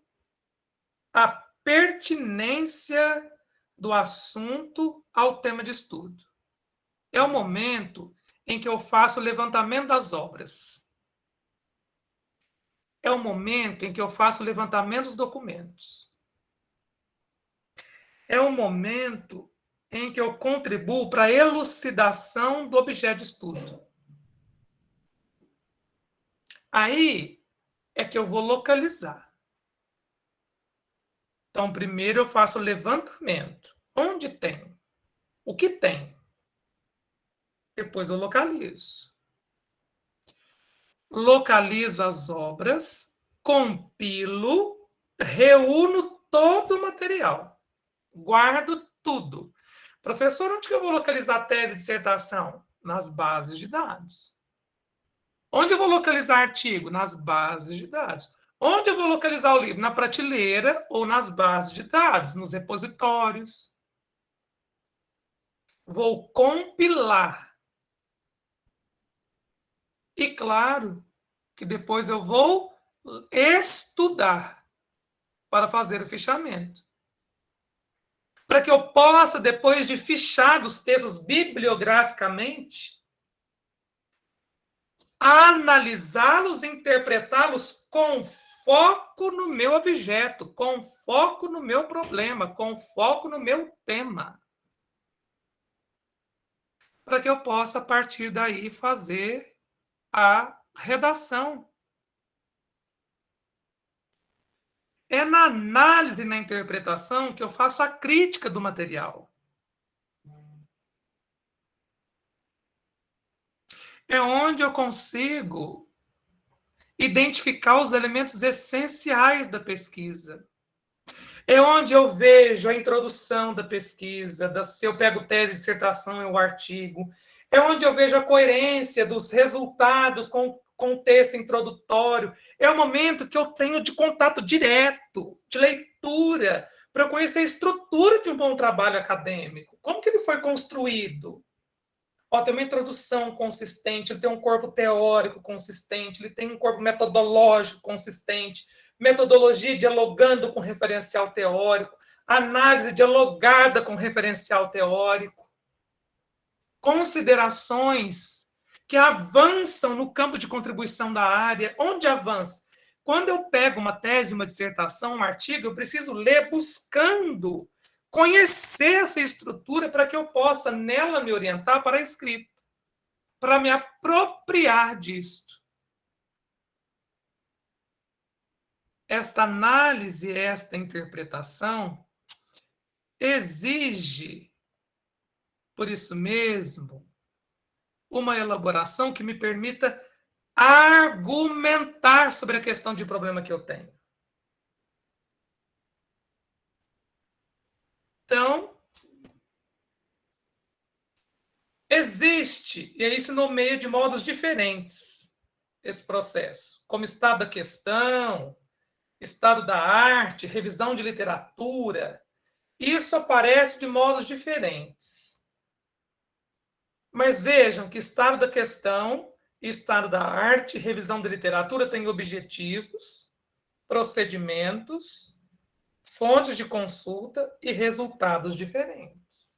a pertinência do assunto ao tema de estudo. É o momento em que eu faço o levantamento das obras. É o momento em que eu faço o levantamento dos documentos. É o momento em que eu contribuo para a elucidação do objeto de estudo. Aí é que eu vou localizar. Então, primeiro eu faço o levantamento. Onde tem? O que tem? Depois eu localizo. Localizo as obras, compilo, reúno todo o material. Guardo tudo. Professor, onde que eu vou localizar a tese de dissertação? Nas bases de dados. Onde eu vou localizar artigo? Nas bases de dados. Onde eu vou localizar o livro? Na prateleira ou nas bases de dados, nos repositórios. Vou compilar. E claro que depois eu vou estudar para fazer o fichamento. Para que eu possa, depois de fichar os textos bibliograficamente, analisá-los, interpretá-los com foco no meu objeto, com foco no meu problema, com foco no meu tema. Para que eu possa, a partir daí, fazer a redação. É na análise e na interpretação que eu faço a crítica do material. É onde eu consigo identificar os elementos essenciais da pesquisa. É onde eu vejo a introdução da pesquisa, se eu pego tese, dissertação e o artigo. É onde eu vejo a coerência dos resultados com o texto introdutório. É o momento que eu tenho de contato direto, de leitura, para eu conhecer a estrutura de um bom trabalho acadêmico. Como que ele foi construído? Tem uma introdução consistente, ele tem um corpo teórico consistente, ele tem um corpo metodológico consistente, metodologia dialogando com referencial teórico, análise dialogada com referencial teórico, considerações que avançam no campo de contribuição da área. Onde avança? Quando eu pego uma tese, uma dissertação, um artigo, eu preciso ler buscando conhecer essa estrutura para que eu possa nela me orientar para a escrita, para me apropriar disto. Esta análise, esta interpretação exige, por isso mesmo, uma elaboração que me permita argumentar sobre a questão de problema que eu tenho. Então, existe, e aí se nomeia de modos diferentes esse processo, como estado da questão, estado da arte, revisão de literatura. Isso aparece de modos diferentes. Mas vejam que estado da questão e estado da arte, revisão de literatura têm objetivos, procedimentos, fontes de consulta e resultados diferentes.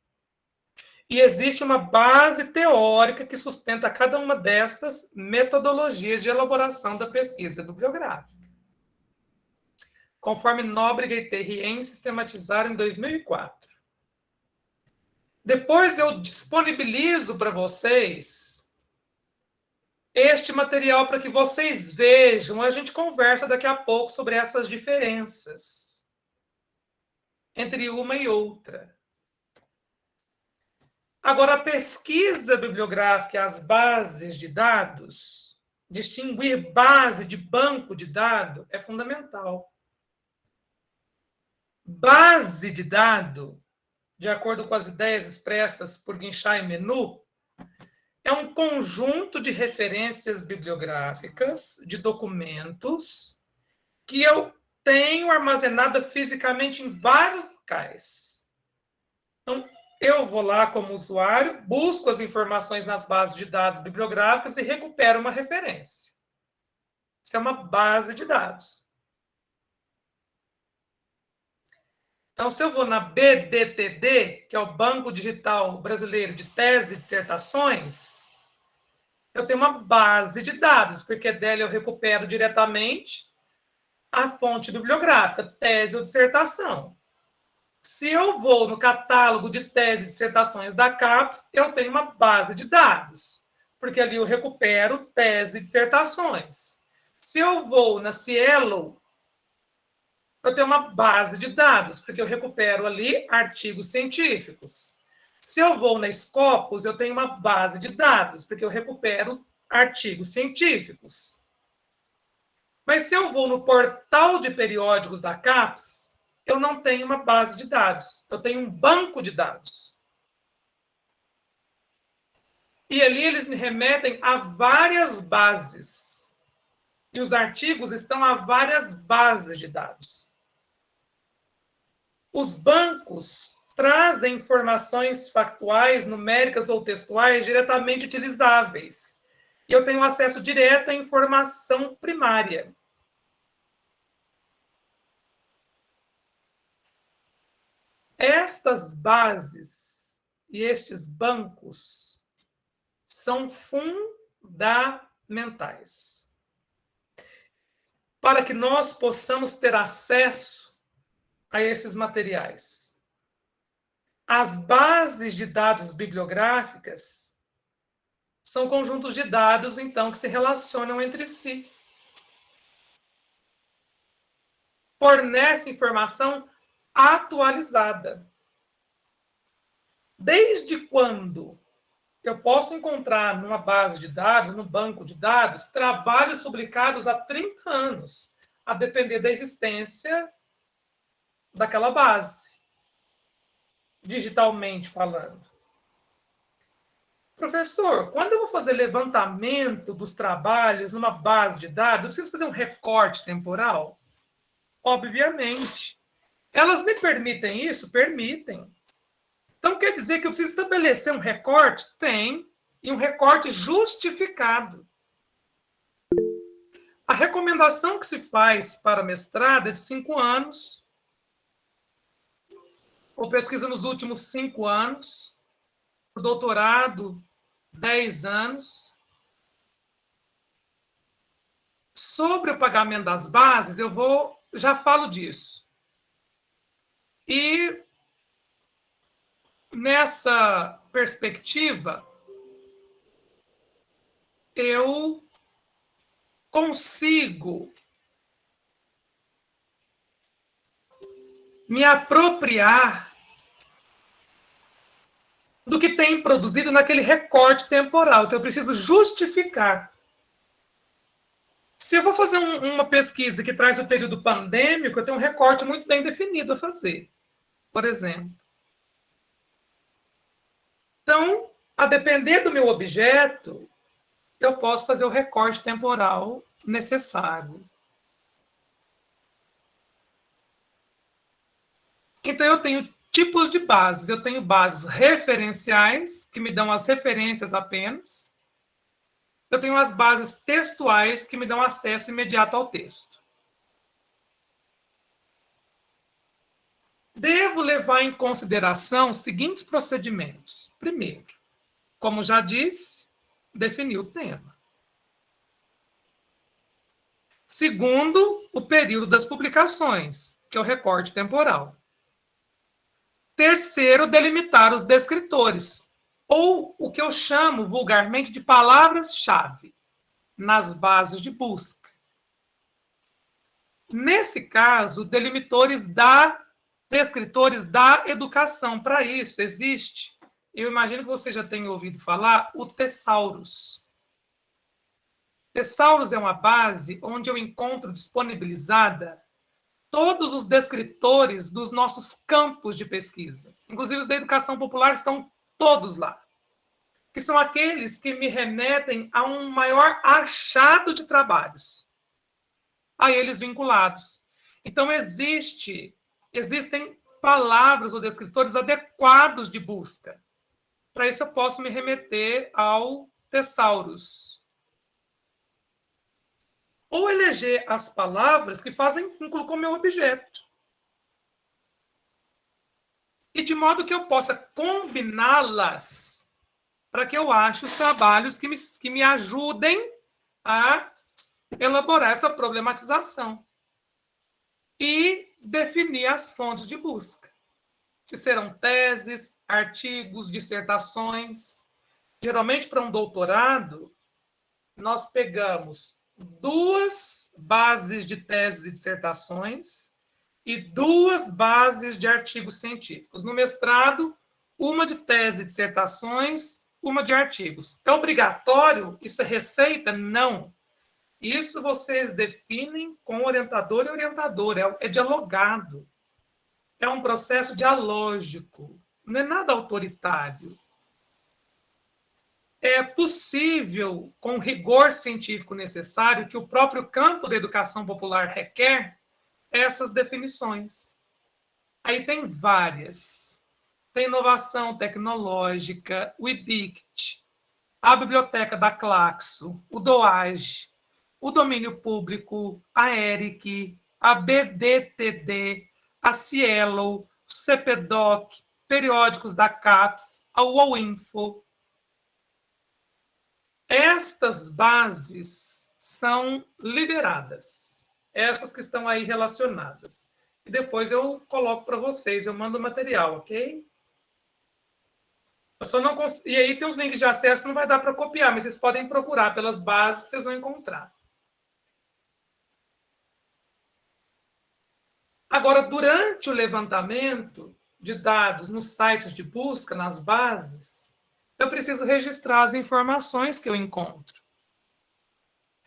E existe uma base teórica que sustenta cada uma destas metodologias de elaboração da pesquisa bibliográfica, conforme Nóbrega e Terrien sistematizaram em 2004. Depois eu disponibilizo para vocês este material para que vocês vejam. A gente conversa daqui a pouco sobre essas diferenças entre uma e outra. Agora, a pesquisa bibliográfica e as bases de dados, distinguir base de banco de dados é fundamental. Base de dado, de acordo com as ideias expressas por Guinchat e Menu, é um conjunto de referências bibliográficas, de documentos, que eu tenho armazenada fisicamente em vários locais. Então, eu vou lá como usuário, busco as informações nas bases de dados bibliográficas e recupero uma referência. Isso é uma base de dados. Então, se eu vou na BDTD, que é o Banco Digital Brasileiro de Teses e Dissertações, eu tenho uma base de dados, porque dela eu recupero diretamente a fonte bibliográfica, tese ou dissertação. Se eu vou no catálogo de teses e dissertações da CAPES, eu tenho uma base de dados, porque ali eu recupero teses e dissertações. Se eu vou na Cielo, eu tenho uma base de dados, porque eu recupero ali artigos científicos. Se eu vou na Scopus, eu tenho uma base de dados, porque eu recupero artigos científicos. Mas se eu vou no portal de periódicos da CAPES, eu não tenho uma base de dados, eu tenho um banco de dados. E ali eles me remetem a várias bases. E os artigos estão a várias bases de dados. Os bancos trazem informações factuais, numéricas ou textuais diretamente utilizáveis. E eu tenho acesso direto à informação primária. Estas bases e estes bancos são fundamentais para que nós possamos ter acesso a esses materiais. As bases de dados bibliográficas são conjuntos de dados, então, que se relacionam entre si. Fornecem informação atualizada. Desde quando eu posso encontrar numa base de dados, num banco de dados, trabalhos publicados há 30 anos, a depender da existência daquela base, digitalmente falando. Professor, quando eu vou fazer levantamento dos trabalhos numa base de dados, eu preciso fazer um recorte temporal? Obviamente. Elas me permitem isso? Permitem. Então, quer dizer que eu preciso estabelecer um recorte? Tem, e um recorte justificado. A recomendação que se faz para mestrado é de 5 anos, ou pesquisa nos últimos 5 anos, o doutorado, 10 anos, Sobre o pagamento das bases, já falo disso. E nessa perspectiva, eu consigo me apropriar do que tem produzido naquele recorte temporal. Então, eu preciso justificar. Se eu vou fazer uma pesquisa que traz o período pandêmico, eu tenho um recorte muito bem definido a fazer, por exemplo. Então, a depender do meu objeto, eu posso fazer o recorte temporal necessário. Então, eu tenho tipos de bases. Eu tenho bases referenciais, que me dão as referências apenas. Eu tenho as bases textuais, que me dão acesso imediato ao texto. Devo levar em consideração os seguintes procedimentos. Primeiro, como já disse, definir o tema. Segundo, o período das publicações, que é o recorte temporal. Terceiro, delimitar os descritores, ou o que eu chamo vulgarmente de palavras-chave, nas bases de busca. Nesse caso, descritores da educação. Para isso, existe, eu imagino que você já tenha ouvido falar, o Thesaurus. Thesaurus é uma base onde eu encontro disponibilizada todos os descritores dos nossos campos de pesquisa. Inclusive, os da educação popular estão todos lá. Que são aqueles que me remetem a um maior achado de trabalhos, a eles vinculados. Então, existem palavras ou descritores adequados de busca. Para isso, eu posso me remeter ao Thesaurus. Ou eleger as palavras que fazem vínculo com o meu objeto. E de modo que eu possa combiná-las para que eu ache os trabalhos que me ajudem a elaborar essa problematização. E definir as fontes de busca. Se serão teses, artigos, dissertações. Geralmente, para um doutorado, nós pegamos 2 bases de teses e dissertações e 2 bases de artigos científicos. No mestrado, uma de teses e dissertações, uma de artigos. É obrigatório? Isso é receita? Não. Isso vocês definem com orientador e orientadora. É dialogado. É um processo dialógico. Não é nada autoritário. É possível, com o rigor científico necessário, que o próprio campo da educação popular requer, essas definições. Aí tem várias. Tem inovação tecnológica, o IDICT, a biblioteca da Claxo, o DOAGE, o domínio público, a ERIC, a BDTD, a Cielo, o CPDOC, periódicos da CAPES, a UOINFO. Estas bases são liberadas, essas que estão aí relacionadas. E depois eu coloco para vocês, eu mando o material, ok? Eu só não E aí tem os links de acesso, não vai dar para copiar, mas vocês podem procurar pelas bases que vocês vão encontrar. Agora, durante o levantamento de dados nos sites de busca, nas bases, eu preciso registrar as informações que eu encontro.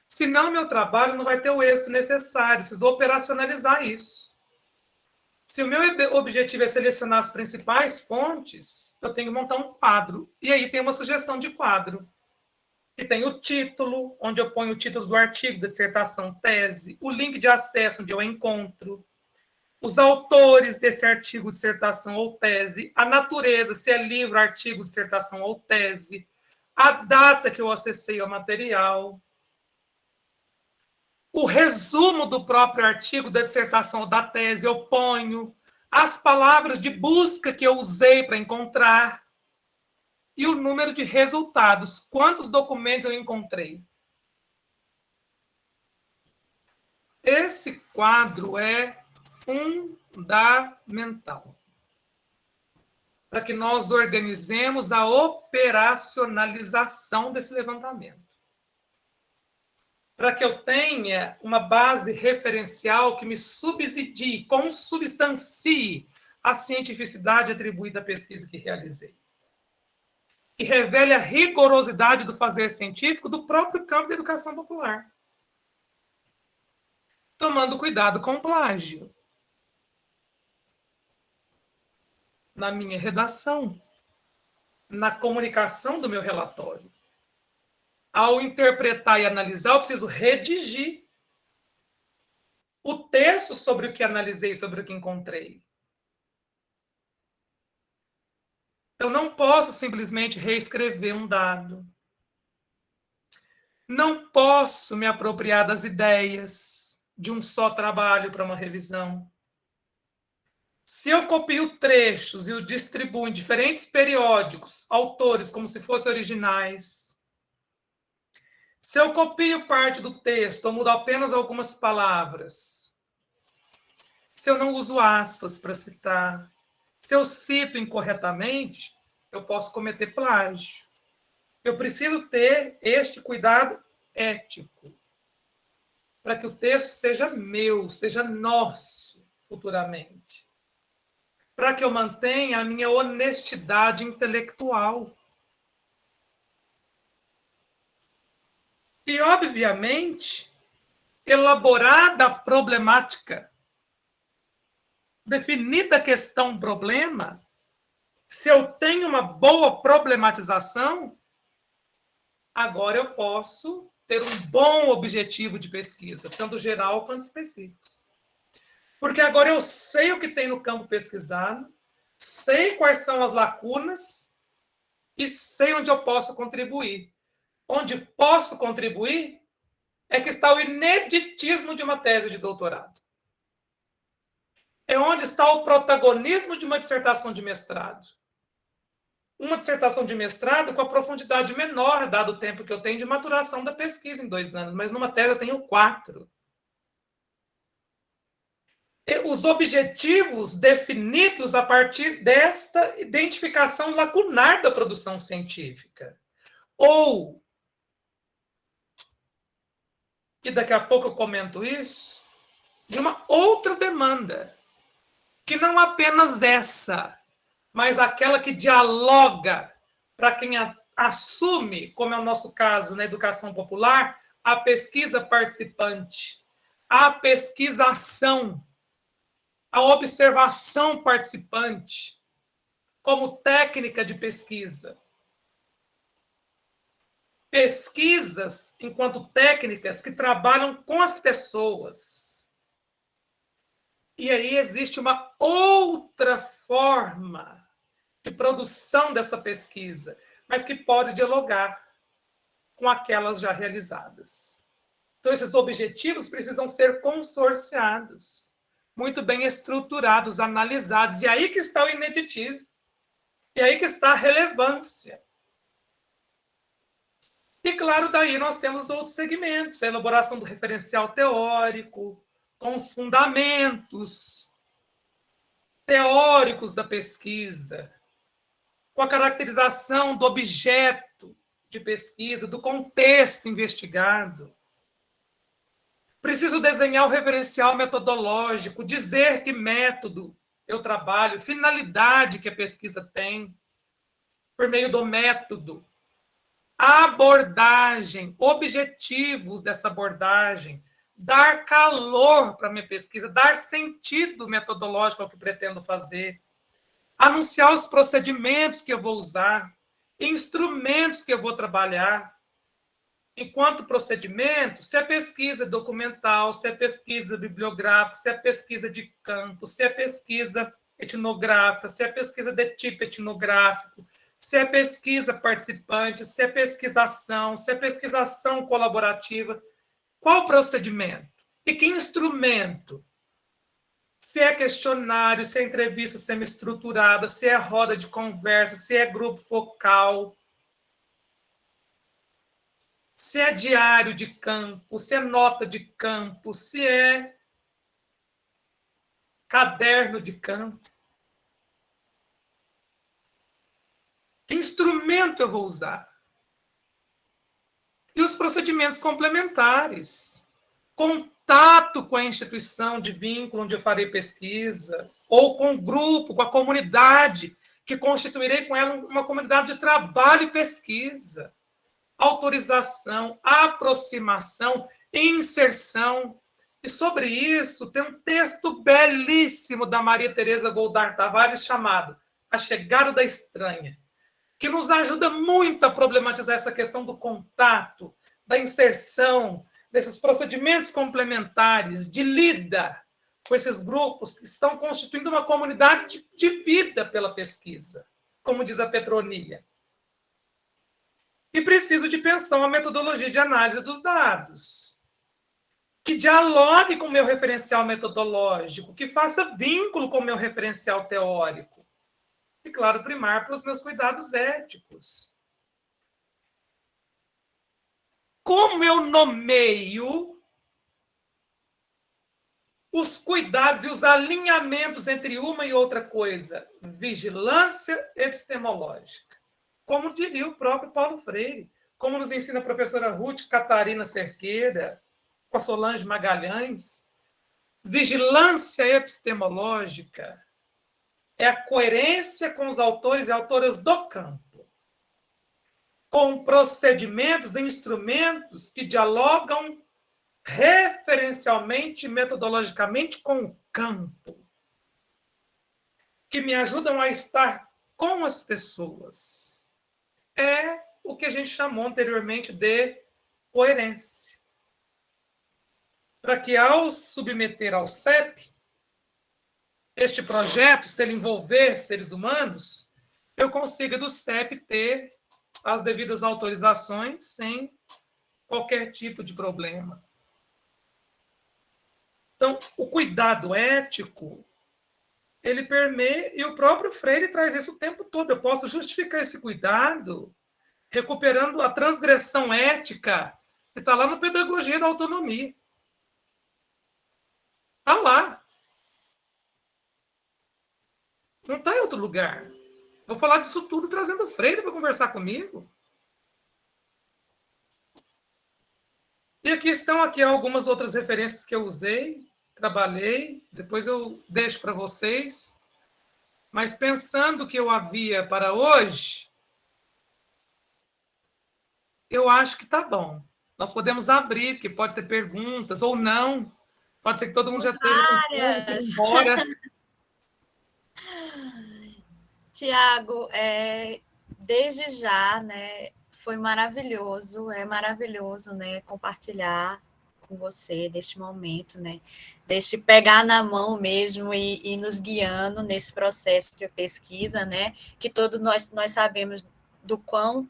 Senão, meu trabalho não vai ter o êxito necessário. Preciso operacionalizar isso. Se o meu objetivo é selecionar as principais fontes, eu tenho que montar um quadro. E aí tem uma sugestão de quadro. Que tem o título, onde eu ponho o título do artigo, da dissertação, tese, o link de acesso, onde eu encontro, os autores desse artigo, dissertação ou tese, a natureza, se é livro, artigo, dissertação ou tese, a data que eu acessei ao material, o resumo do próprio artigo, da dissertação ou da tese, eu ponho, as palavras de busca que eu usei para encontrar e o número de resultados, quantos documentos eu encontrei. Esse quadro é fundamental para que nós organizemos a operacionalização desse levantamento. Para que eu tenha uma base referencial que me subsidie, consubstancie a cientificidade atribuída à pesquisa que realizei. Que revele a rigorosidade do fazer científico do próprio campo da educação popular. Tomando cuidado com o plágio. Na minha redação, na comunicação do meu relatório. Ao interpretar e analisar, eu preciso redigir o texto sobre o que analisei, sobre o que encontrei. Eu não posso simplesmente reescrever um dado. Não posso me apropriar das ideias de um só trabalho para uma revisão. Se eu copio trechos e o distribuo em diferentes periódicos, autores, como se fossem originais, se eu copio parte do texto ou mudo apenas algumas palavras, se eu não uso aspas para citar, se eu cito incorretamente, eu posso cometer plágio. Eu preciso ter este cuidado ético para que o texto seja meu, seja nosso futuramente. Para que eu mantenha a minha honestidade intelectual. E, obviamente, elaborada a problemática, definida a questão problema, se eu tenho uma boa problematização, agora eu posso ter um bom objetivo de pesquisa, tanto geral quanto específicos. Porque agora eu sei o que tem no campo pesquisado, sei quais são as lacunas e sei onde eu posso contribuir. Onde posso contribuir é que está o ineditismo de uma tese de doutorado. É onde está o protagonismo de uma dissertação de mestrado. Uma dissertação de mestrado com a profundidade menor, dado o tempo que eu tenho de maturação da pesquisa em 2 anos, mas numa tese eu tenho 4. Os objetivos definidos a partir desta identificação lacunar da produção científica. Ou, e daqui a pouco eu comento isso, de uma outra demanda, que não apenas essa, mas aquela que dialoga para quem assume, como é o nosso caso na educação popular, a pesquisa participante, a pesquisação, a observação participante, como técnica de pesquisa. Pesquisas, enquanto técnicas que trabalham com as pessoas. E aí existe uma outra forma de produção dessa pesquisa, mas que pode dialogar com aquelas já realizadas. Então, esses objetivos precisam ser consorciados, muito bem estruturados, analisados. E aí que está o ineditismo. E aí que está a relevância. E, claro, daí nós temos outros segmentos, a elaboração do referencial teórico, com os fundamentos teóricos da pesquisa, com a caracterização do objeto de pesquisa, do contexto investigado. Preciso desenhar o referencial metodológico, dizer que método eu trabalho, finalidade que a pesquisa tem, por meio do método, a abordagem, objetivos dessa abordagem, dar calor para a minha pesquisa, dar sentido metodológico ao que pretendo fazer, anunciar os procedimentos que eu vou usar, instrumentos que eu vou trabalhar. Enquanto procedimento, se é pesquisa documental, se é pesquisa bibliográfica, se é pesquisa de campo, se é pesquisa etnográfica, se é pesquisa de tipo etnográfico, se é pesquisa participante, se é pesquisação colaborativa. Qual procedimento? E que instrumento? Se é questionário, se é entrevista semi-estruturada, se é roda de conversa, se é grupo focal, se é diário de campo, se é nota de campo, se é caderno de campo. Que instrumento eu vou usar? E os procedimentos complementares. Contato com a instituição de vínculo onde eu farei pesquisa, ou com o grupo, com a comunidade, que constituirei com ela uma comunidade de trabalho e pesquisa. Autorização, aproximação, inserção. E sobre isso tem um texto belíssimo da Maria Tereza Goldar Tavares chamado A Chegada da Estranha, que nos ajuda muito a problematizar essa questão do contato, da inserção, desses procedimentos complementares, de lida com esses grupos que estão constituindo uma comunidade de vida pela pesquisa, como diz a Petronia. E preciso de pensar uma metodologia de análise dos dados, que dialogue com o meu referencial metodológico, que faça vínculo com o meu referencial teórico. E, claro, primar para os meus cuidados éticos. Como eu nomeio os cuidados e os alinhamentos entre uma e outra coisa? Vigilância epistemológica. Como diria o próprio Paulo Freire, como nos ensina a professora Ruth Catarina Cerqueira, com a Solange Magalhães, vigilância epistemológica é a coerência com os autores e autoras do campo, com procedimentos e instrumentos que dialogam referencialmente e metodologicamente com o campo, que me ajudam a estar com as pessoas. É o que a gente chamou anteriormente de coerência. Para que, ao submeter ao CEP, este projeto, se ele envolver seres humanos, eu consiga do CEP ter as devidas autorizações sem qualquer tipo de problema. Então, o cuidado ético, ele permeia, e o próprio Freire traz isso o tempo todo. Eu posso justificar esse cuidado recuperando a transgressão ética que está lá na Pedagogia da Autonomia. Está lá. Não está em outro lugar. Vou falar disso tudo trazendo o Freire para conversar comigo. E aqui estão algumas outras referências que eu usei, trabalhei, depois eu deixo para vocês. Mas pensando que eu havia para hoje, eu acho que está bom. Nós podemos abrir, porque pode ter perguntas ou não. Pode ser que todo mundo já esteja embora. Tiago, desde já, né, foi maravilhoso, é maravilhoso, né, compartilhar com você deste momento, né, deste pegar na mão mesmo e nos guiando nesse processo de pesquisa, né, que todos nós sabemos do quão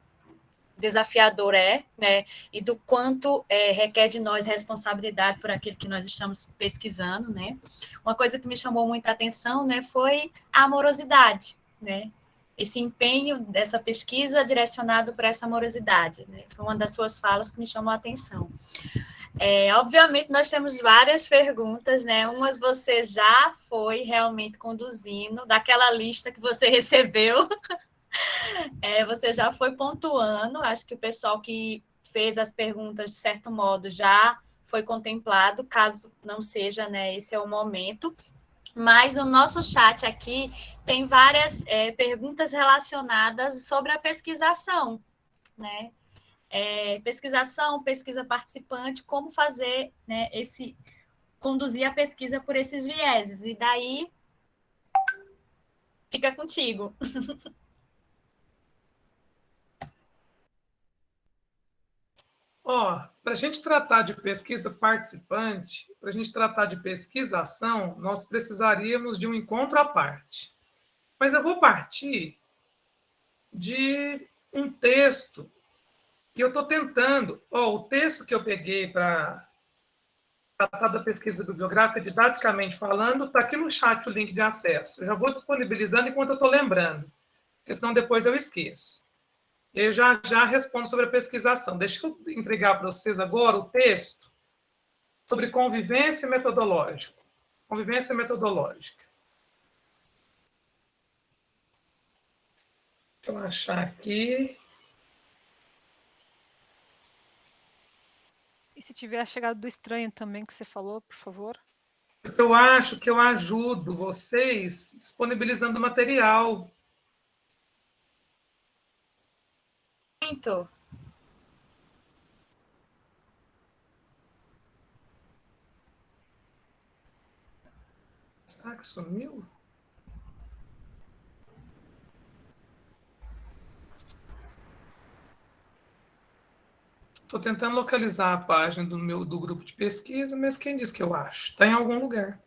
desafiador né, e do quanto requer de nós responsabilidade por aquilo que nós estamos pesquisando, né. Uma coisa que me chamou muita atenção, né, foi a amorosidade, né, esse empenho dessa pesquisa direcionado para essa amorosidade, né, foi uma das suas falas que me chamou a atenção. Obviamente, nós temos várias perguntas, né, umas você já foi realmente conduzindo, daquela lista que você recebeu, você já foi pontuando, acho que o pessoal que fez as perguntas, de certo modo, já foi contemplado, caso não seja, né, esse é o momento. Mas no nosso chat aqui tem várias perguntas relacionadas sobre a pesquisação, né? Pesquisação, pesquisa participante, como fazer, né, conduzir a pesquisa por esses vieses. E daí, fica contigo. Para a gente tratar de pesquisa participante, para a gente tratar de pesquisação, nós precisaríamos de um encontro à parte. Mas eu vou partir de um texto que eu estou tentando. O texto que eu peguei para tratar da pesquisa bibliográfica, didaticamente falando, está aqui no chat o link de acesso. Eu já vou disponibilizando enquanto eu estou lembrando, porque senão depois eu esqueço. Eu já respondo sobre a pesquisação. Deixa eu entregar para vocês agora o texto sobre convivência metodológica. Convivência metodológica. Deixa eu achar aqui. E se tiver a chegada do estranho também que você falou, por favor? Eu acho que eu ajudo vocês disponibilizando material. Muito. Será que sumiu? Estou tentando localizar a página do grupo de pesquisa, mas quem disse que eu acho? Está em algum lugar.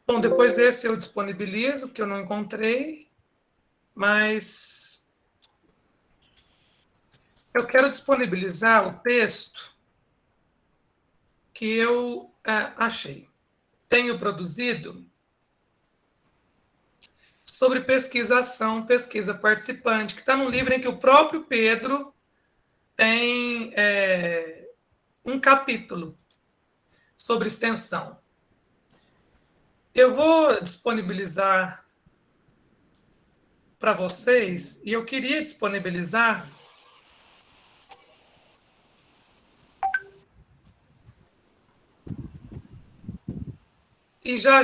Bom, depois esse eu disponibilizo, porque eu não encontrei, mas eu quero disponibilizar o texto que eu achei. Tenho produzido sobre pesquisação, pesquisa participante, que está num livro em que o próprio Pedro tem um capítulo sobre extensão. Eu vou disponibilizar para vocês, e eu queria disponibilizar e já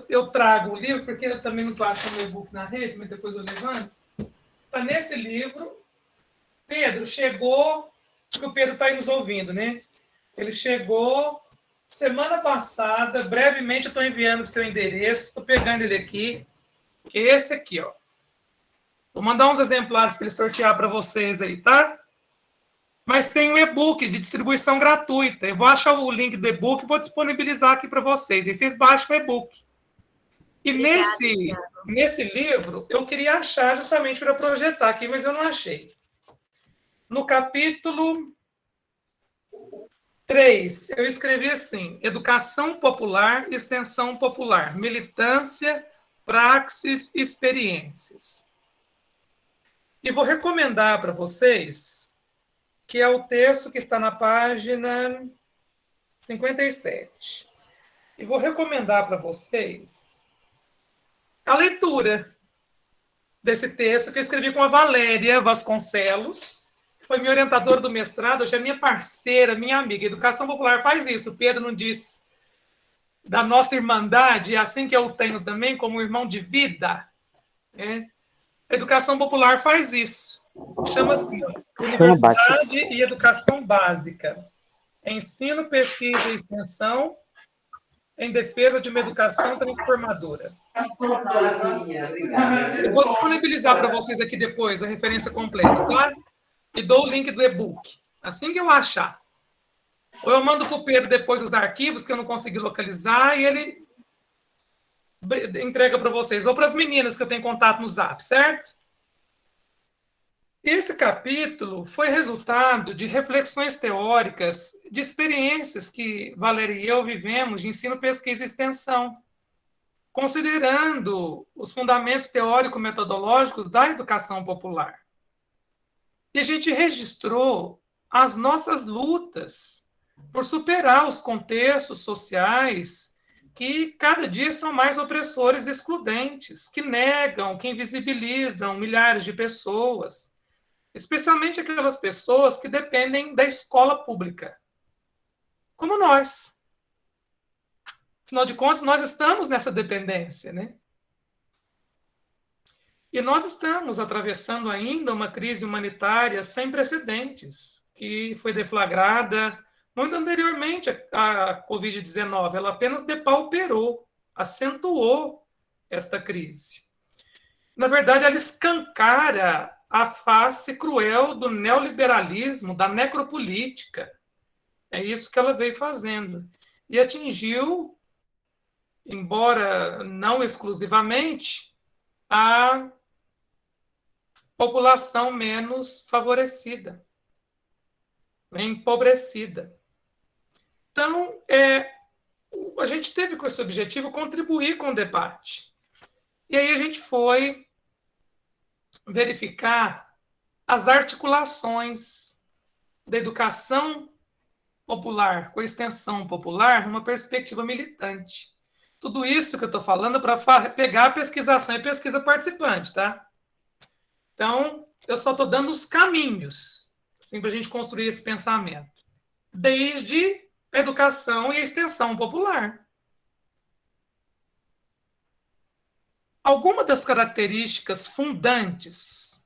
eu trago o livro, porque eu também não estou achando o e-book na rede, mas depois eu levanto. Está nesse livro. Pedro chegou, acho que o Pedro está aí nos ouvindo, né? Ele chegou semana passada, brevemente eu estou enviando o seu endereço, estou pegando ele aqui, que é esse aqui, ó. Vou mandar uns exemplares para ele sortear para vocês aí, tá? Mas tem um e-book de distribuição gratuita. Eu vou achar o link do e-book e vou disponibilizar aqui para vocês. E vocês baixam o e-book. E nesse livro, eu queria achar justamente para projetar aqui, mas eu não achei. No capítulo 3, eu escrevi assim: Educação Popular, Extensão Popular, Militância, Praxis, Experiências. E vou recomendar para vocês, que é o texto que está na página 57. E vou recomendar para vocês a leitura desse texto que eu escrevi com a Valéria Vasconcelos, que foi minha orientadora do mestrado, hoje é minha parceira, minha amiga. Educação Popular faz isso, o Pedro não disse da nossa irmandade, assim que eu tenho também como irmão de vida. A Educação Popular faz isso. Chama-se Universidade e Educação Básica. Ensino, pesquisa e extensão em defesa de uma educação transformadora. Eu vou disponibilizar para vocês aqui depois a referência completa, tá? E dou o link do e-book, assim que eu achar. Ou eu mando para o Pedro depois os arquivos que eu não consegui localizar e ele entrega para vocês. Ou para as meninas que eu tenho contato no Zap, certo? Esse capítulo foi resultado de reflexões teóricas, de experiências que Valéria e eu vivemos de ensino, pesquisa e extensão, considerando os fundamentos teórico-metodológicos da educação popular. E a gente registrou as nossas lutas por superar os contextos sociais que cada dia são mais opressores e excludentes, que negam, que invisibilizam milhares de pessoas, especialmente aquelas pessoas que dependem da escola pública, como nós. Afinal de contas, nós estamos nessa dependência, né? E nós estamos atravessando ainda uma crise humanitária sem precedentes, que foi deflagrada muito anteriormente à Covid-19. Ela apenas depauperou, acentuou esta crise. Na verdade, ela escancara a face cruel do neoliberalismo, da necropolítica. É isso que ela veio fazendo. E atingiu, embora não exclusivamente, a população menos favorecida, empobrecida. Então, a gente teve com esse objetivo contribuir com o debate. E aí a gente foi verificar as articulações da educação popular com a extensão popular numa perspectiva militante. Tudo isso que eu estou falando é para pegar a pesquisação e pesquisa participante, tá? Então, eu só estou dando os caminhos assim, para a gente construir esse pensamento. Desde a educação e a extensão popular. Algumas das características fundantes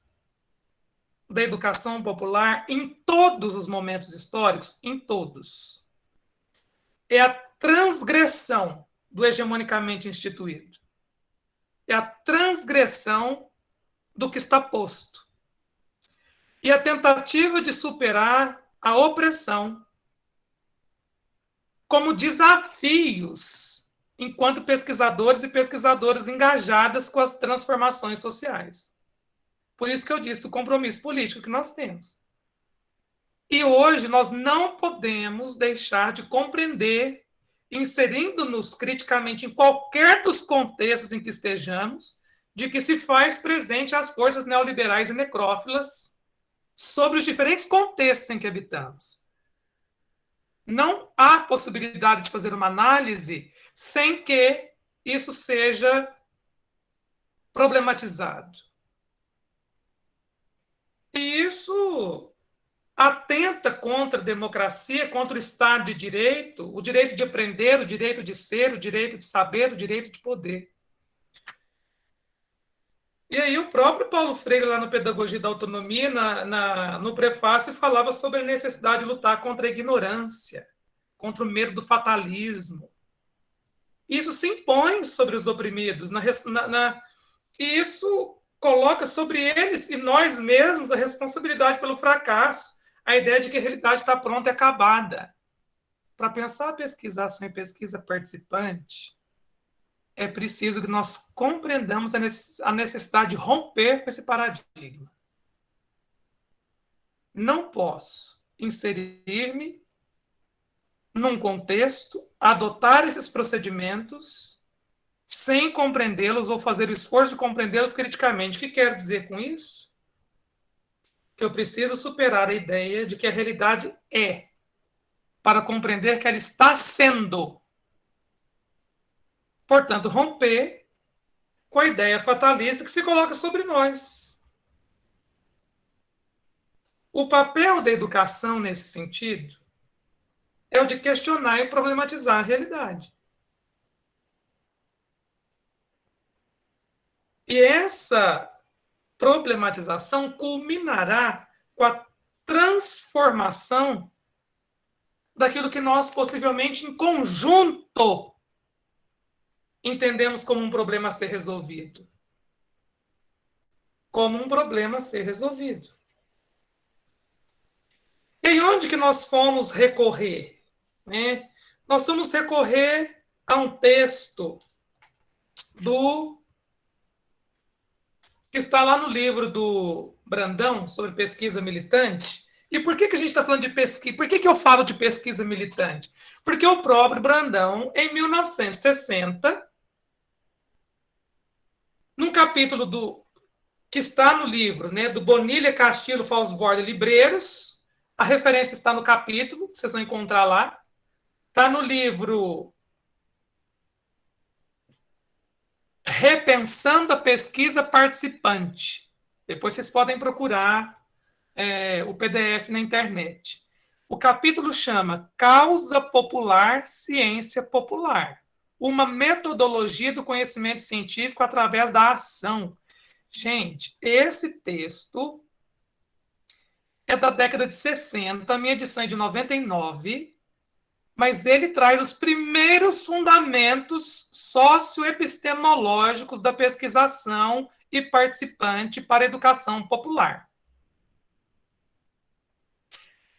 da educação popular em todos os momentos históricos, em todos, é a transgressão do hegemonicamente instituído. É a transgressão do que está posto. E a tentativa de superar a opressão como desafios enquanto pesquisadores e pesquisadoras engajadas com as transformações sociais. Por isso que eu disse do compromisso político que nós temos. E hoje nós não podemos deixar de compreender, inserindo-nos criticamente em qualquer dos contextos em que estejamos, de que se faz presente as forças neoliberais e necrófilas sobre os diferentes contextos em que habitamos. Não há possibilidade de fazer uma análise sem que isso seja problematizado. E isso atenta contra a democracia, contra o Estado de Direito, o direito de aprender, o direito de ser, o direito de saber, o direito de poder. E aí o próprio Paulo Freire, lá no Pedagogia da Autonomia, no prefácio, falava sobre a necessidade de lutar contra a ignorância, contra o medo do fatalismo. Isso se impõe sobre os oprimidos, e isso coloca sobre eles e nós mesmos a responsabilidade pelo fracasso, a ideia de que a realidade está pronta e acabada. Para pensar a pesquisação e pesquisa participante, é preciso que nós compreendamos a necessidade de romper com esse paradigma. Não posso inserir-me num contexto, adotar esses procedimentos sem compreendê-los ou fazer o esforço de compreendê-los criticamente. O que quero dizer com isso? Que eu preciso superar a ideia de que a realidade é, para compreender que ela está sendo. Portanto, romper com a ideia fatalista que se coloca sobre nós. O papel da educação, nesse sentido, é o de questionar e problematizar a realidade. E essa problematização culminará com a transformação daquilo que nós, possivelmente, em conjunto, entendemos como um problema a ser resolvido. Como um problema a ser resolvido. E onde que nós fomos recorrer? Né? Nós fomos recorrer a um texto que está lá no livro do Brandão, sobre pesquisa militante. E por que a gente está falando de pesquisa? Por que eu falo de pesquisa militante? Porque o próprio Brandão, em 1960, num capítulo que está no livro, né, do Bonilha, Castilho, Falsborda e Libreiros, a referência está no capítulo, vocês vão encontrar lá, está no livro Repensando a Pesquisa Participante. Depois vocês podem procurar o PDF na internet. O capítulo chama Causa Popular, Ciência Popular. Uma metodologia do conhecimento científico através da ação. Gente, esse texto é da década de 60, a minha edição é de 99, mas ele traz os primeiros fundamentos socioepistemológicos da pesquisação e participante para a educação popular.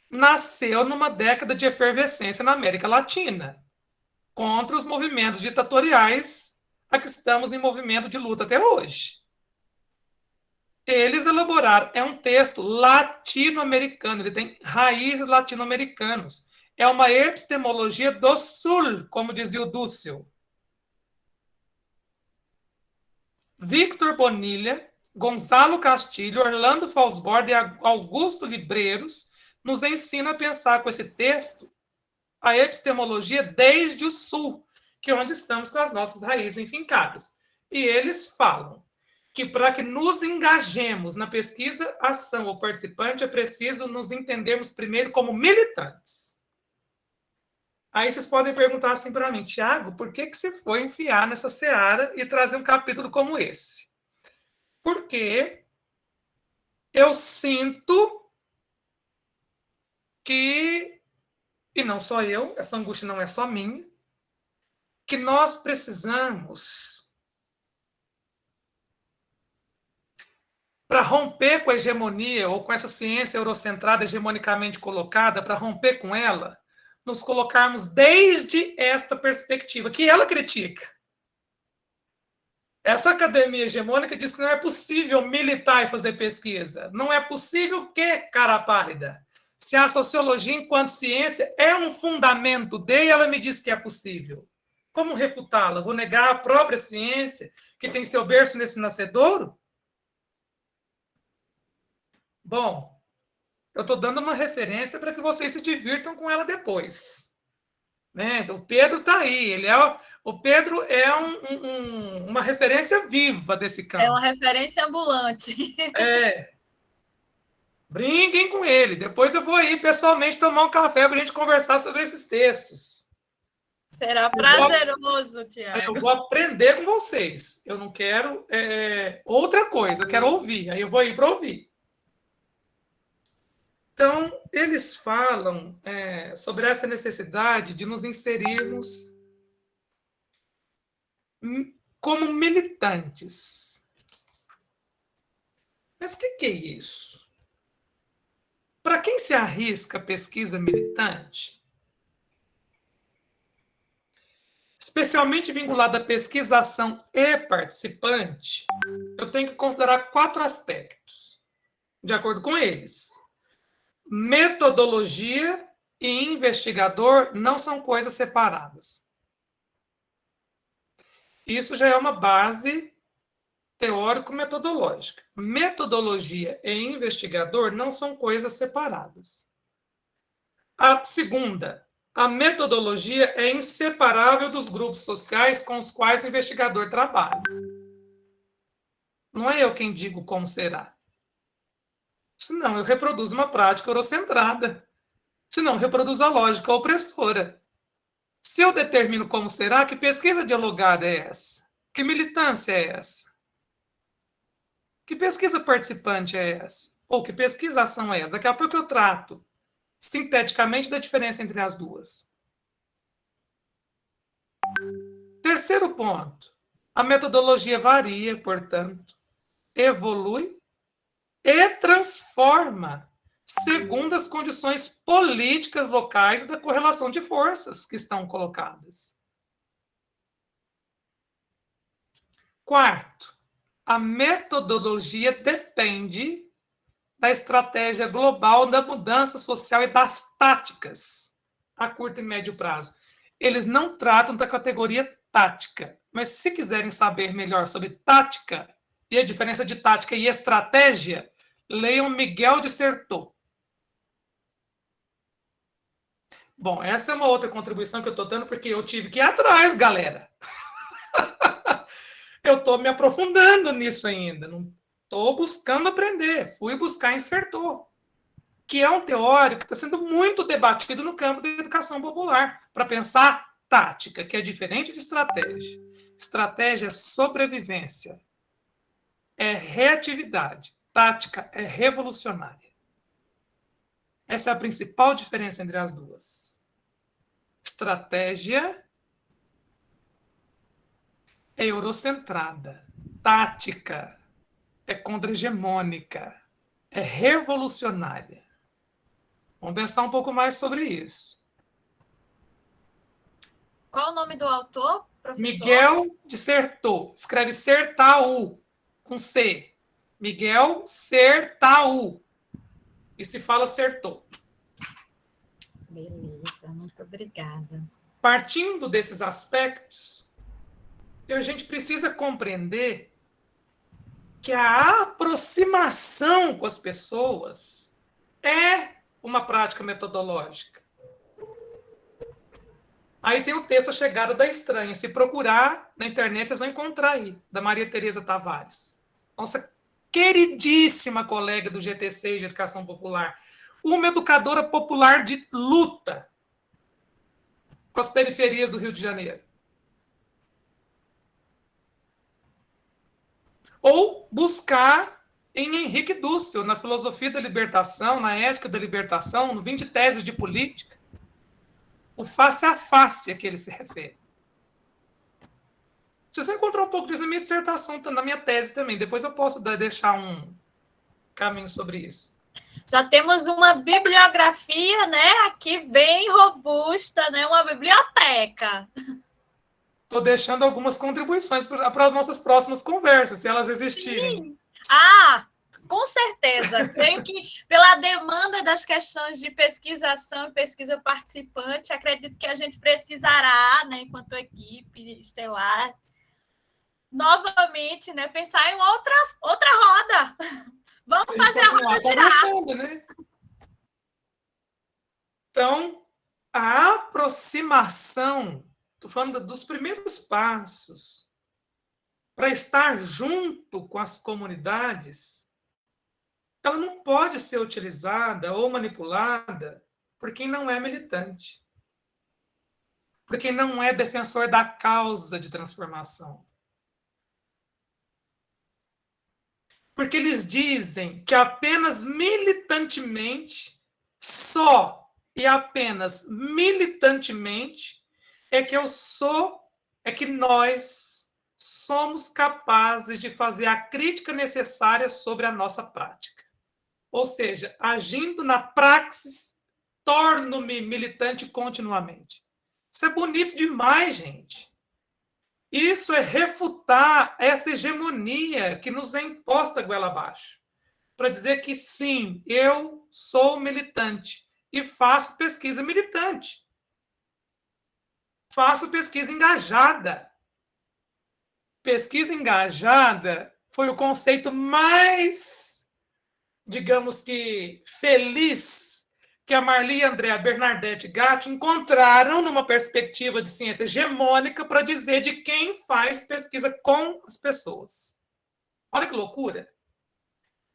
Nasceu numa década de efervescência na América Latina, contra os movimentos ditatoriais a que estamos em movimento de luta até hoje. Eles elaboraram, é um texto latino-americano, ele tem raízes latino-americanas. É uma epistemologia do Sul, como dizia o Dussel. Victor Bonilha Gonzalo Castilho, Orlando Falsborda e Augusto Libreiros nos ensinam a pensar com esse texto a epistemologia desde o sul, que é onde estamos com as nossas raízes enfincadas. E eles falam que para que nos engajemos na pesquisa, ação ou participante, é preciso nos entendermos primeiro como militantes. Aí vocês podem perguntar assim para mim, Tiago, por que você foi enfiar nessa seara e trazer um capítulo como esse? Porque eu sinto que, e não só eu, essa angústia não é só minha, que nós precisamos, para romper com a hegemonia ou com essa ciência eurocentrada hegemonicamente colocada, para romper com ela, nos colocarmos desde esta perspectiva, que ela critica. Essa academia hegemônica diz que não é possível militar e fazer pesquisa. Não é possível o quê, cara pálida? Se a sociologia, enquanto ciência, é um fundamento de, ela me diz que é possível. Como refutá-la? Vou negar a própria ciência, que tem seu berço nesse nascedouro? Bom, eu estou dando uma referência para que vocês se divirtam com ela depois. Né? O Pedro está aí. O Pedro é uma referência viva desse campo. É uma referência ambulante. Brinquem com ele. Depois eu vou ir pessoalmente tomar um café para a gente conversar sobre esses textos. Será prazeroso, Tiago. Eu vou aprender com vocês. Eu não quero outra coisa. Eu quero ouvir. Aí eu vou ir para ouvir. Então, eles falam sobre essa necessidade de nos inserirmos como militantes. Mas o que é isso? Para quem se arrisca a pesquisa militante, especialmente vinculada à pesquisação e participante, eu tenho que considerar 4 aspectos, de acordo com eles. Metodologia e investigador não são coisas separadas. Isso já é uma base teórico-metodológica. Metodologia e investigador não são coisas separadas. A segunda, a metodologia é inseparável dos grupos sociais com os quais o investigador trabalha. Não é eu quem digo como será. Senão eu reproduzo uma prática eurocentrada. Senão eu reproduzo a lógica opressora. Se eu determino como será, que pesquisa dialogada é essa? Que militância é essa? Que pesquisa participante é essa? Ou que pesquisação é essa? Daqui a pouco eu trato sinteticamente da diferença entre as duas. Terceiro ponto. A metodologia varia, portanto, evolui e transforma segundo as condições políticas locais e da correlação de forças que estão colocadas. Quarto, a metodologia depende da estratégia global da mudança social e das táticas a curto e médio prazo. Eles não tratam da categoria tática, mas se quiserem saber melhor sobre tática e a diferença de tática e estratégia, leiam Miguel de Certeau. Bom, essa é uma outra contribuição que eu estou dando, porque eu tive que ir atrás, galera. Eu estou me aprofundando nisso ainda. Não estou buscando aprender. Fui buscar em Certeau, que é um teórico que está sendo muito debatido no campo da educação popular, para pensar tática, que é diferente de estratégia. Estratégia é sobrevivência, é reatividade. Tática é revolucionária. Essa é a principal diferença entre as duas. Estratégia é eurocentrada. Tática é contra-hegemônica. É revolucionária. Vamos pensar um pouco mais sobre isso. Qual o nome do autor, professor? Miguel de Certeau. Escreve Certeau, com C. Miguel Certeau. E se fala Certeau. Beleza, muito obrigada. Partindo desses aspectos, a gente precisa compreender que a aproximação com as pessoas é uma prática metodológica. Aí tem o texto A Chegada da Estranha. Se procurar na internet, vocês vão encontrar aí, da Maria Tereza Tavares. Nossa queridíssima colega do GTC de Educação Popular. Uma educadora popular de luta com as periferias do Rio de Janeiro. Ou buscar em Henrique Dussel, na Filosofia da Libertação, na Ética da Libertação, no 20 Teses de Política, o face a face a que ele se refere. Vocês vão encontrar um pouco disso na minha dissertação, na minha tese também. Depois eu posso deixar um caminho sobre isso. Já temos uma bibliografia, né, aqui bem robusta, né, uma biblioteca. Estou deixando algumas contribuições para as nossas próximas conversas, se elas existirem. Sim. Com certeza. Tenho que, pela demanda das questões de pesquisação e pesquisa participante, acredito que a gente precisará, né, enquanto equipe estelar, novamente, né, pensar em outra roda. Vamos fazer a roda girar. Né? Então, a aproximação, estou falando dos primeiros passos para estar junto com as comunidades, ela não pode ser utilizada ou manipulada por quem não é militante, por quem não é defensor da causa de transformação. Porque eles dizem que apenas militantemente, só e apenas militantemente, é que nós somos capazes de fazer a crítica necessária sobre a nossa prática. Ou seja, agindo na praxis, torno-me militante continuamente. Isso é bonito demais, gente. Isso é refutar essa hegemonia que nos é imposta goela abaixo. Para dizer que, sim, eu sou militante e faço pesquisa militante. Faço pesquisa engajada. Pesquisa engajada foi o conceito mais, digamos que, feliz que a Marli e a Andrea Bernadette Gatti encontraram numa perspectiva de ciência hegemônica para dizer de quem faz pesquisa com as pessoas. Olha que loucura.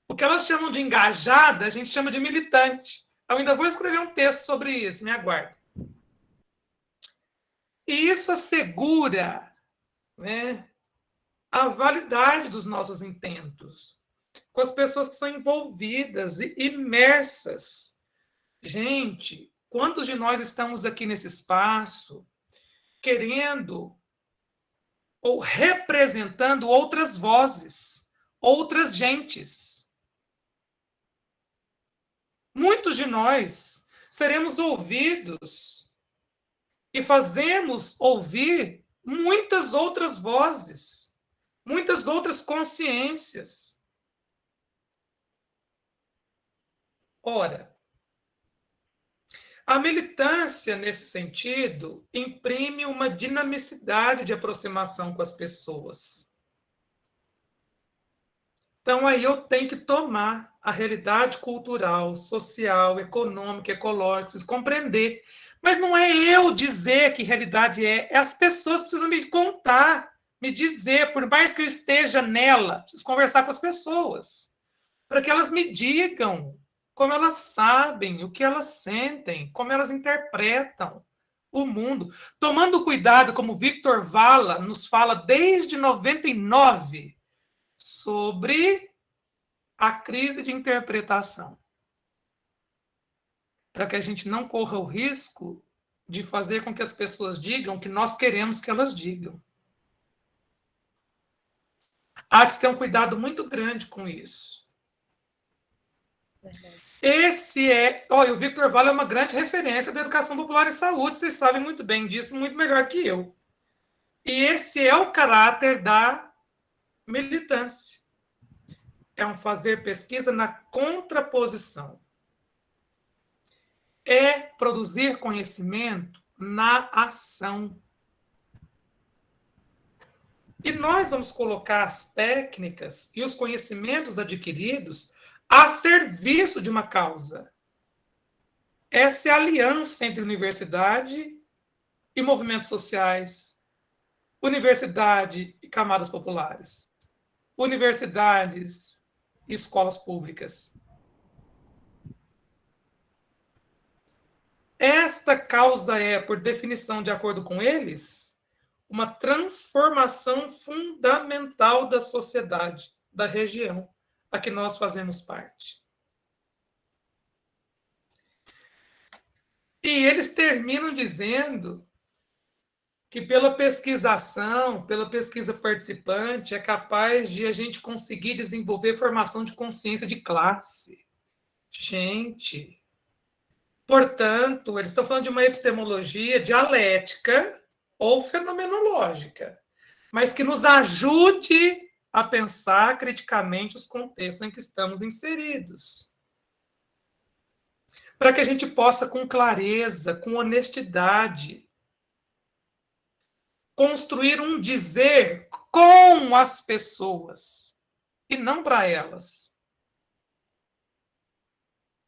O que elas chamam de engajada, a gente chama de militante. Eu ainda vou escrever um texto sobre isso, me aguarde. E isso assegura, né, a validade dos nossos intentos com as pessoas que são envolvidas e imersas. Gente, quantos de nós estamos aqui nesse espaço querendo ou representando outras vozes, outras gentes? Muitos de nós seremos ouvidos e fazemos ouvir muitas outras vozes, muitas outras consciências. Ora, a militância, nesse sentido, imprime uma dinamicidade de aproximação com as pessoas. Então, aí eu tenho que tomar a realidade cultural, social, econômica, ecológica, preciso compreender. Mas não é eu dizer que realidade é as pessoas precisam me contar, me dizer, por mais que eu esteja nela, preciso conversar com as pessoas, para que elas me digam como elas sabem, o que elas sentem, como elas interpretam o mundo. Tomando cuidado, como Victor Valla nos fala desde 99, sobre a crise de interpretação. Para que a gente não corra o risco de fazer com que as pessoas digam o que nós queremos que elas digam. Há de ter um cuidado muito grande com isso. O Victor Valla é uma grande referência da educação popular e saúde, vocês sabem muito bem disso, muito melhor que eu. E esse é o caráter da militância. É um fazer pesquisa na contraposição. É produzir conhecimento na ação. E nós vamos colocar as técnicas e os conhecimentos adquiridos a serviço de uma causa. Essa é a aliança entre universidade e movimentos sociais, universidade e camadas populares, universidades e escolas públicas. Esta causa é, por definição, de acordo com eles, uma transformação fundamental da sociedade, da região a que nós fazemos parte. E eles terminam dizendo que pela pesquisação, pela pesquisa participante, é capaz de a gente conseguir desenvolver formação de consciência de classe. Gente, portanto, eles estão falando de uma epistemologia dialética ou fenomenológica, mas que nos ajude a pensar criticamente os contextos em que estamos inseridos. Para que a gente possa, com clareza, com honestidade, construir um dizer com as pessoas e não para elas.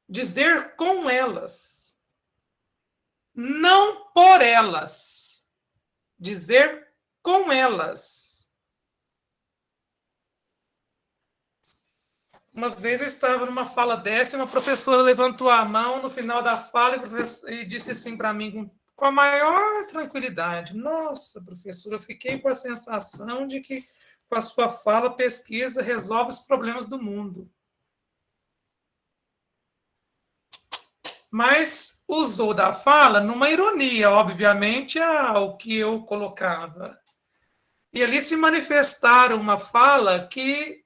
Dizer com elas, não por elas. Dizer com elas. Uma vez eu estava numa fala dessa e uma professora levantou a mão no final da fala e disse assim para mim, com a maior tranquilidade: nossa, professora, eu fiquei com a sensação de que com a sua fala, a pesquisa resolve os problemas do mundo. Mas usou da fala numa ironia, obviamente, ao que eu colocava. E ali se manifestaram uma fala que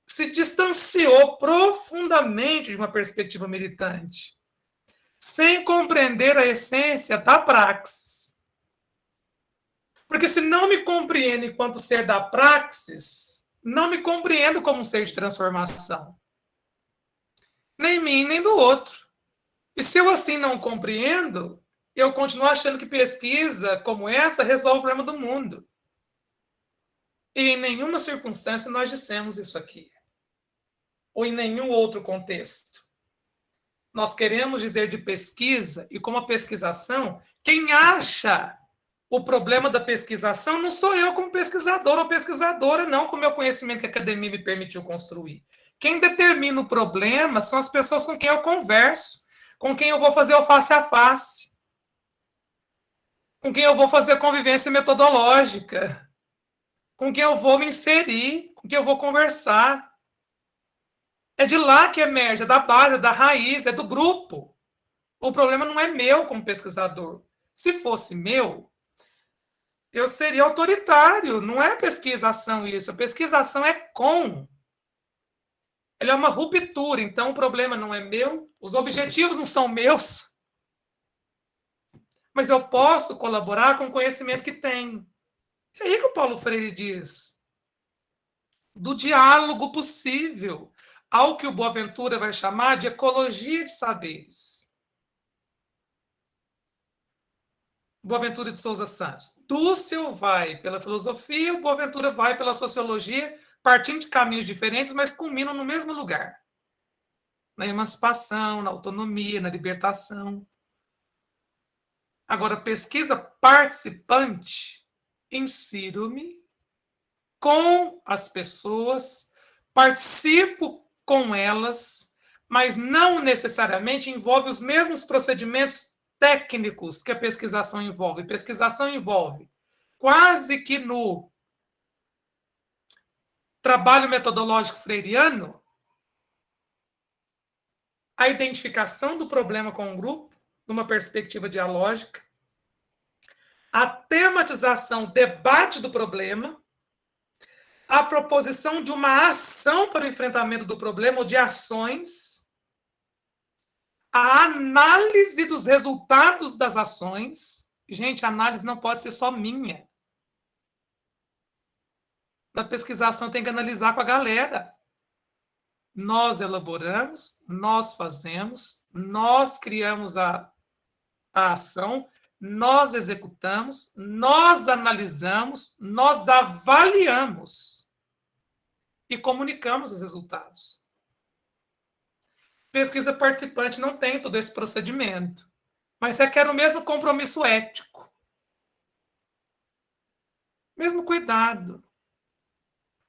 se distanciou profundamente de uma perspectiva militante, sem compreender a essência da praxis. Porque se não me compreendo enquanto ser da praxis, não me compreendo como um ser de transformação. Nem mim, nem do outro. E se eu assim não compreendo, eu continuo achando que pesquisa como essa resolve o problema do mundo. E em nenhuma circunstância nós dissemos isso aqui. Ou em nenhum outro contexto. Nós queremos dizer de pesquisa, e como a pesquisação, quem acha o problema da pesquisação não sou eu como pesquisador ou pesquisadora, não, com o meu conhecimento que a academia me permitiu construir. Quem determina o problema são as pessoas com quem eu converso, com quem eu vou fazer o face a face, com quem eu vou fazer convivência metodológica, com quem eu vou me inserir, com quem eu vou conversar. É de lá que emerge, é da base, é da raiz, é do grupo. O problema não é meu como pesquisador. Se fosse meu, eu seria autoritário. Não é pesquisação isso. A pesquisação é com. Ela é uma ruptura. Então, o problema não é meu. Os objetivos não são meus. Mas eu posso colaborar com o conhecimento que tenho. É aí que o Paulo Freire diz. Do diálogo possível. Ao que o Boaventura vai chamar de ecologia de saberes. Boaventura de Souza Santos. Dussel vai pela filosofia, o Boaventura vai pela sociologia, partindo de caminhos diferentes, mas culminam no mesmo lugar. Na emancipação, na autonomia, na libertação. Agora, pesquisa participante, insiro-me com as pessoas, participo com elas, mas não necessariamente envolve os mesmos procedimentos técnicos que a pesquisação envolve. Pesquisação envolve quase que no trabalho metodológico freiriano a identificação do problema com o grupo, numa perspectiva dialógica, a tematização, debate do problema, a proposição de uma ação para o enfrentamento do problema ou de ações, a análise dos resultados das ações. Gente, a análise não pode ser só minha. Na pesquisação tem que analisar com a galera. Nós elaboramos, nós fazemos, nós criamos a ação, nós executamos, nós analisamos, nós avaliamos e comunicamos os resultados. Pesquisa participante não tem todo esse procedimento, mas requer o mesmo compromisso ético, mesmo cuidado.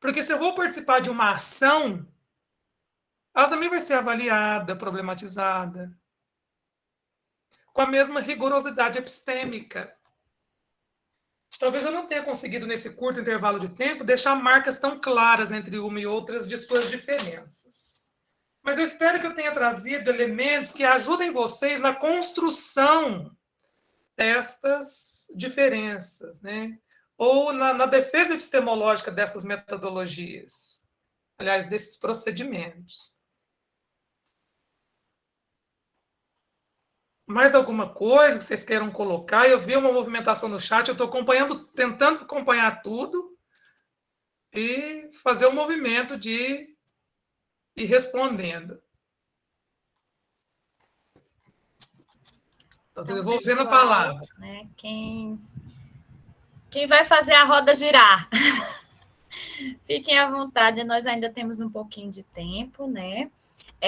Porque se eu vou participar de uma ação, ela também vai ser avaliada, problematizada, com a mesma rigorosidade epistêmica. Talvez eu não tenha conseguido, nesse curto intervalo de tempo, deixar marcas tão claras entre uma e outras de suas diferenças. Mas eu espero que eu tenha trazido elementos que ajudem vocês na construção destas diferenças, né? Ou na defesa epistemológica dessas metodologias. Aliás, desses procedimentos. Mais alguma coisa que vocês queiram colocar? Eu vi uma movimentação no chat, eu estou acompanhando, tentando acompanhar tudo e fazer um movimento de ir respondendo. Estou devolvendo a palavra. Né, quem vai fazer a roda girar? Fiquem à vontade, nós ainda temos um pouquinho de tempo, né?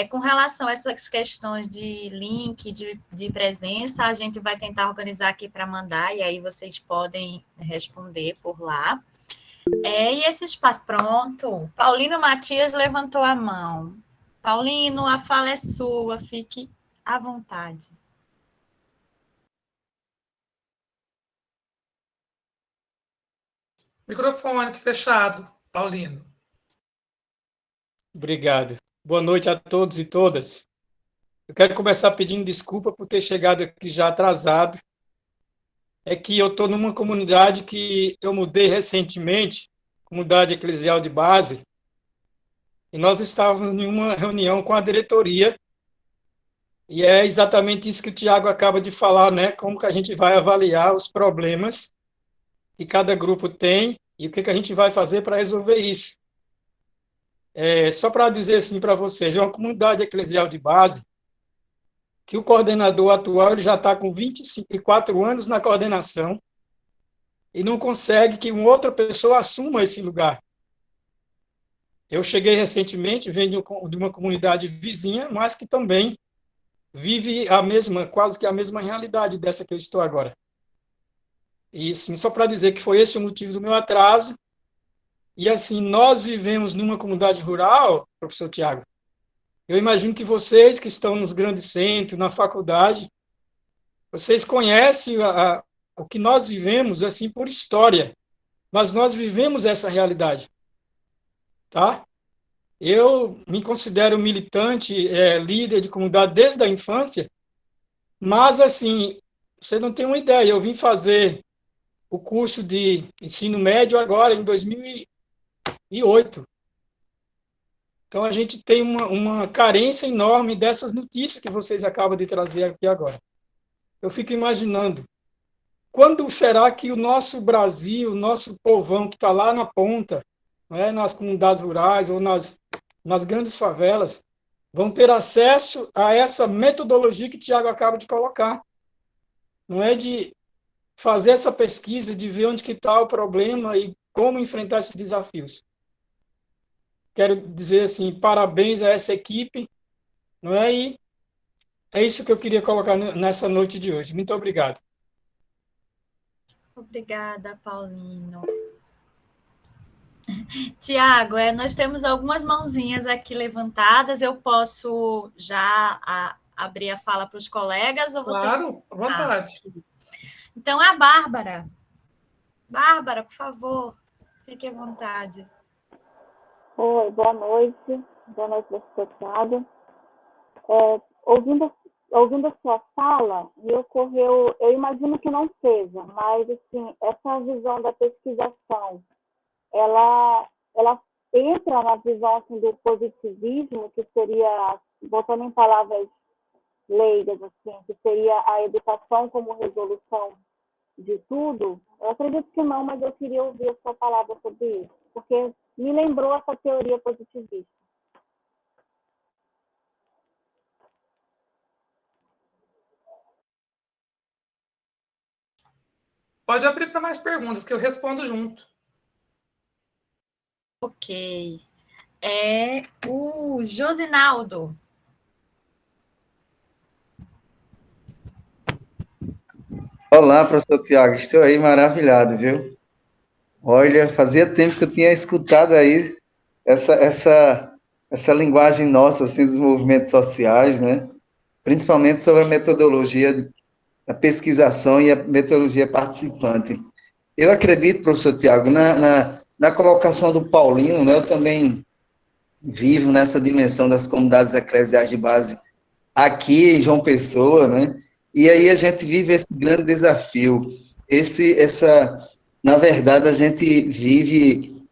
Com relação a essas questões de link, de presença, a gente vai tentar organizar aqui para mandar, e aí vocês podem responder por lá. E esse espaço, pronto. Paulino Matias levantou a mão. Paulino, a fala é sua, fique à vontade. Microfone fechado, Paulino. Obrigado. Boa noite a todos e todas. Eu quero começar pedindo desculpa por ter chegado aqui já atrasado. É que eu estou numa comunidade que eu mudei recentemente, comunidade eclesial de base, e nós estávamos em uma reunião com a diretoria, e é exatamente isso que o Tiago acaba de falar, né? Como que a gente vai avaliar os problemas que cada grupo tem e o que a gente vai fazer para resolver isso. Só para dizer assim para vocês, é uma comunidade eclesial de base que o coordenador atual ele já está com 24 anos na coordenação e não consegue que uma outra pessoa assuma esse lugar. Eu cheguei recentemente, venho de uma comunidade vizinha, mas que também vive quase que a mesma realidade dessa que eu estou agora. E sim, só para dizer que foi esse o motivo do meu atraso. E assim, nós vivemos numa comunidade rural, professor Tiago. Eu imagino que vocês que estão nos grandes centros, na faculdade, vocês conhecem o que nós vivemos assim por história, mas nós vivemos essa realidade, tá? Eu me considero militante, líder de comunidade desde a infância, mas assim, você não tem uma ideia, eu vim fazer o curso de ensino médio agora, em 2008. Então, a gente tem uma carência enorme dessas notícias que vocês acabam de trazer aqui agora. Eu fico imaginando, quando será que o nosso Brasil, o nosso povão que está lá na ponta, né, nas comunidades rurais ou nas grandes favelas, vão ter acesso a essa metodologia que o Tiago acaba de colocar? Não é de fazer essa pesquisa, de ver onde que está o problema e como enfrentar esses desafios. Quero dizer assim, parabéns a essa equipe, não é? E é isso que eu queria colocar nessa noite de hoje. Muito obrigado. Obrigada, Paulino. Tiago, nós temos algumas mãozinhas aqui levantadas. Eu posso já abrir a fala para os colegas? Ou você... Claro, à vontade. Então, a Bárbara. Bárbara, por favor, fique à vontade. Oi, boa noite. Boa noite, professor Tiago. Ouvindo a sua fala, me ocorreu, eu imagino que não seja, mas assim, essa visão da pesquisação, ela entra na visão assim, do positivismo, que seria, botando em palavras leigas, assim, que seria a educação como resolução de tudo. Eu acredito que não, mas eu queria ouvir a sua palavra sobre isso, porque me lembrou essa teoria positivista. Pode abrir para mais perguntas, que eu respondo junto. Ok. É o Josinaldo. Olá, professor Tiago, estou aí maravilhado, viu? Olha, fazia tempo que eu tinha escutado aí essa, essa, essa linguagem nossa, assim, dos movimentos sociais, né? Principalmente sobre a metodologia da pesquisação e a metodologia participante. Eu acredito, professor Tiago, na colocação do Paulino, né? Eu também vivo nessa dimensão das comunidades eclesiais de base aqui em João Pessoa, né? E aí a gente vive esse grande desafio. Na verdade, a gente vive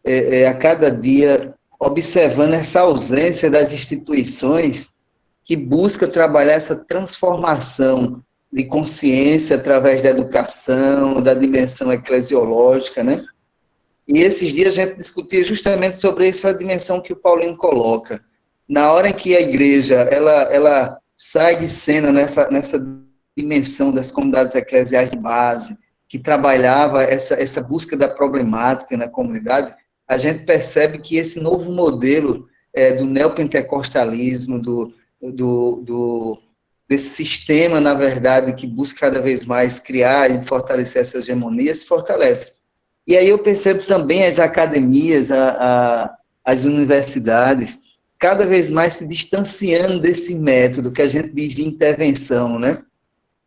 a cada dia observando essa ausência das instituições que busca trabalhar essa transformação de consciência através da educação, da dimensão eclesiológica, né? E esses dias a gente discutia justamente sobre essa dimensão que o Paulino coloca. Na hora em que a igreja ela sai de cena nessa dimensão das comunidades eclesiais de base, que trabalhava essa busca da problemática na comunidade, a gente percebe que esse novo modelo do neopentecostalismo, desse sistema, na verdade, que busca cada vez mais criar e fortalecer essa hegemonia, se fortalece. E aí eu percebo também as academias, as universidades, cada vez mais se distanciando desse método que a gente diz de intervenção, né?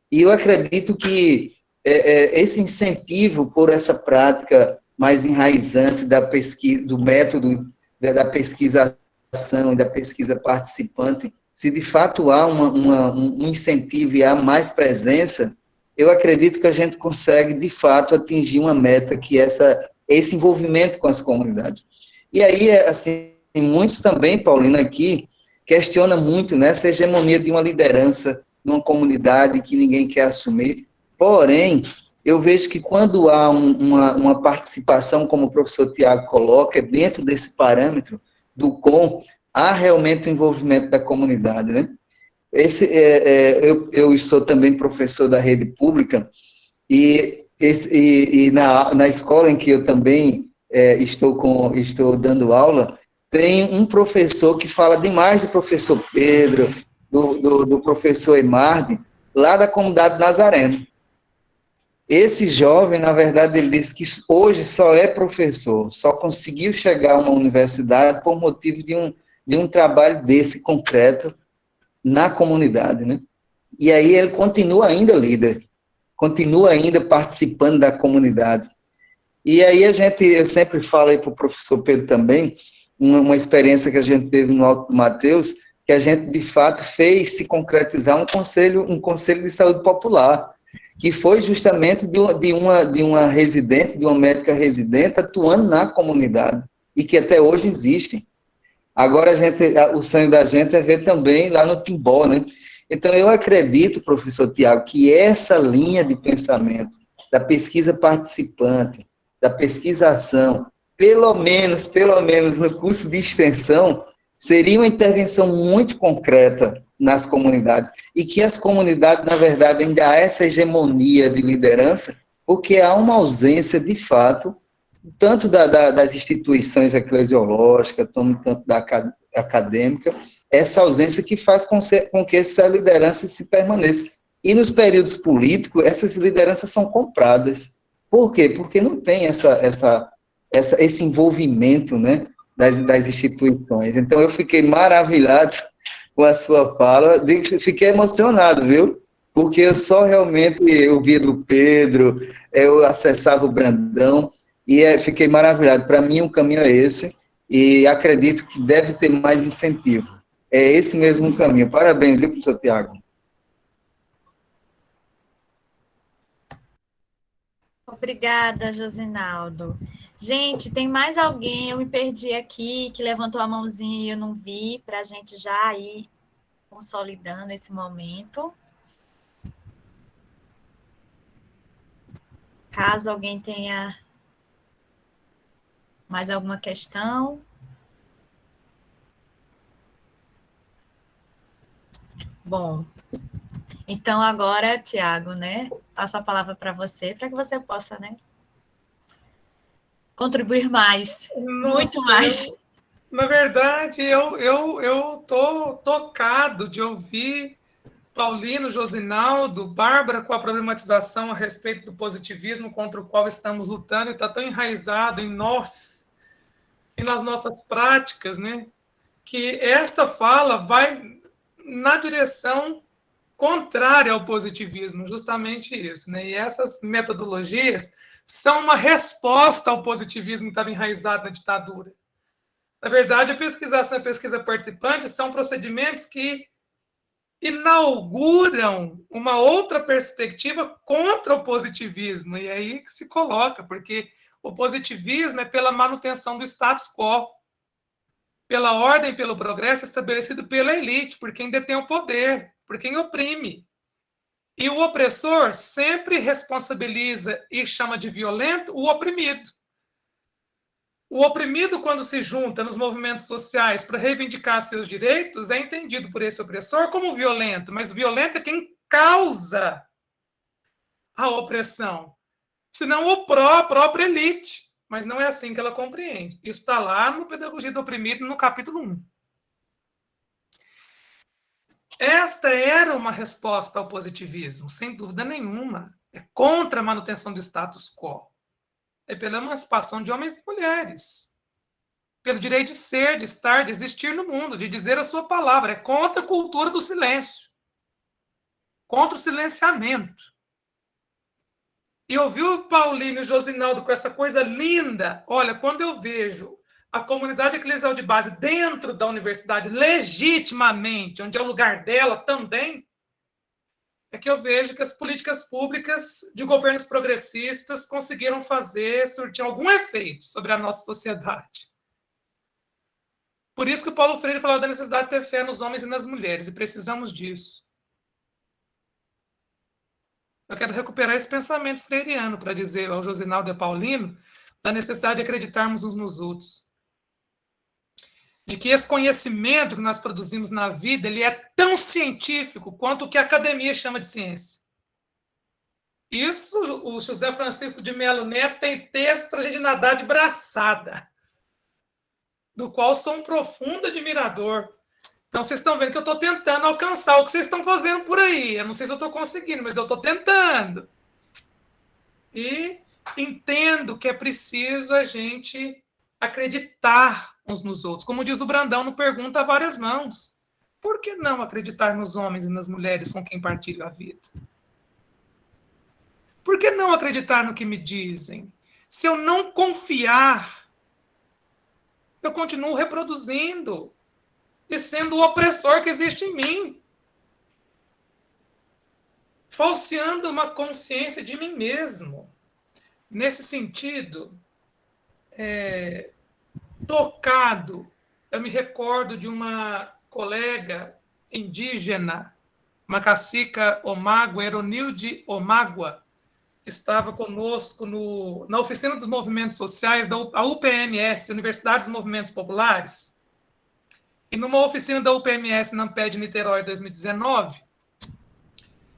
E eu acredito que esse incentivo por essa prática mais enraizante da pesquisa, do método da pesquisação e da pesquisa participante, se de fato há um incentivo e há mais presença, eu acredito que a gente consegue, de fato, atingir uma meta, que é esse envolvimento com as comunidades. E aí, assim, muitos também, Paulina, aqui, questiona muito, né, essa hegemonia de uma liderança numa comunidade que ninguém quer assumir. Porém, eu vejo que quando há uma participação, como o professor Tiago coloca, dentro desse parâmetro do COM, há realmente o envolvimento da comunidade, né? Eu sou também professor da rede pública, e na escola em que eu também estou dando aula, tem um professor que fala demais do professor Pedro, do professor Emardi, lá da comunidade Nazareno. Esse jovem, na verdade, ele disse que hoje só é professor, só conseguiu chegar a uma universidade por motivo de um trabalho desse concreto na comunidade, né? E aí ele continua ainda líder, continua ainda participando da comunidade. E aí eu sempre falo aí para o professor Pedro também, uma experiência que a gente teve no Alto Mateus, que a gente de fato fez se concretizar um conselho de saúde popular, que foi justamente de uma residente, de uma médica residente atuando na comunidade, e que até hoje existe. Agora o sonho da gente é ver também lá no Timbó, né? Então eu acredito, professor Tiago, que essa linha de pensamento da pesquisa participante, da pesquisação, pelo menos no curso de extensão, seria uma intervenção muito concreta nas comunidades, e que as comunidades, na verdade, ainda há essa hegemonia de liderança, porque há uma ausência, de fato, tanto das instituições eclesiológicas, tanto da acadêmica, essa ausência que faz com que essa liderança se permaneça. E nos períodos políticos, essas lideranças são compradas. Por quê? Porque não tem esse envolvimento, né, das instituições. Então, eu fiquei maravilhado com a sua fala, fiquei emocionado, viu? Porque eu só realmente ouvia do Pedro, eu acessava o Brandão, e fiquei maravilhado. Para mim, o caminho é esse, e acredito que deve ter mais incentivo. É esse mesmo caminho. Parabéns, viu, professor Tiago? Obrigada, Josinaldo. Gente, tem mais alguém? Eu me perdi aqui, que levantou a mãozinha e eu não vi, para a gente já ir consolidando esse momento. Caso alguém tenha mais alguma questão. Bom, então agora, Tiago, né? passo a palavra para você que você possa, né, contribuir mais, muito mais. Na verdade, eu tô tocado de ouvir Paulino, Josinaldo, Bárbara com a problematização a respeito do positivismo contra o qual estamos lutando e está tão enraizado em nós e nas nossas práticas, né? Que esta fala vai na direção contrária ao positivismo, justamente isso, né? E essas metodologias são uma resposta ao positivismo que estava enraizado na ditadura. Na verdade, a pesquisação e a pesquisa participante são procedimentos que inauguram uma outra perspectiva contra o positivismo, e é aí que se coloca, porque o positivismo é pela manutenção do status quo, pela ordem, pelo progresso estabelecido pela elite, por quem detém o poder, por quem oprime. E o opressor sempre responsabiliza e chama de violento o oprimido. O oprimido, quando se junta nos movimentos sociais para reivindicar seus direitos, é entendido por esse opressor como violento, mas violento é quem causa a opressão, senão a própria elite. Mas não é assim que ela compreende. Isso está lá no Pedagogia do Oprimido, no capítulo 1. Esta era uma resposta ao positivismo, sem dúvida nenhuma. É contra a manutenção do status quo. É pela emancipação de homens e mulheres. Pelo direito de ser, de estar, de existir no mundo, de dizer a sua palavra. É contra a cultura do silêncio. Contra o silenciamento. E ouvir o Paulino e o Josinaldo com essa coisa linda. Olha, quando eu vejo a comunidade eclesial de base dentro da universidade, legitimamente, onde é o lugar dela também, é que eu vejo que as políticas públicas de governos progressistas conseguiram surtir algum efeito sobre a nossa sociedade. Por isso que o Paulo Freire falava da necessidade de ter fé nos homens e nas mulheres, e precisamos disso. Eu quero recuperar esse pensamento freiriano para dizer ao Josinaldo e a Paulino da necessidade de acreditarmos uns nos outros. De que esse conhecimento que nós produzimos na vida ele é tão científico quanto o que a academia chama de ciência. Isso, o José Francisco de Melo Neto tem texto para a gente nadar de braçada, do qual sou um profundo admirador. Então, vocês estão vendo que eu estou tentando alcançar o que vocês estão fazendo por aí. Eu não sei se eu estou conseguindo, mas eu estou tentando. E entendo que é preciso a gente acreditar uns nos outros. Como diz o Brandão no Pergunta a Várias Mãos. Por que não acreditar nos homens e nas mulheres com quem partilho a vida? Por que não acreditar no que me dizem? Se eu não confiar, eu continuo reproduzindo e sendo o opressor que existe em mim. Falseando uma consciência de mim mesmo. Nesse sentido, tocado, eu me recordo de uma colega indígena, uma cacica Omágua, Eronilde Omágua, que estava conosco na oficina dos movimentos sociais da UPMS, Universidade dos Movimentos Populares, e numa oficina da UPMS na Amped Niterói 2019,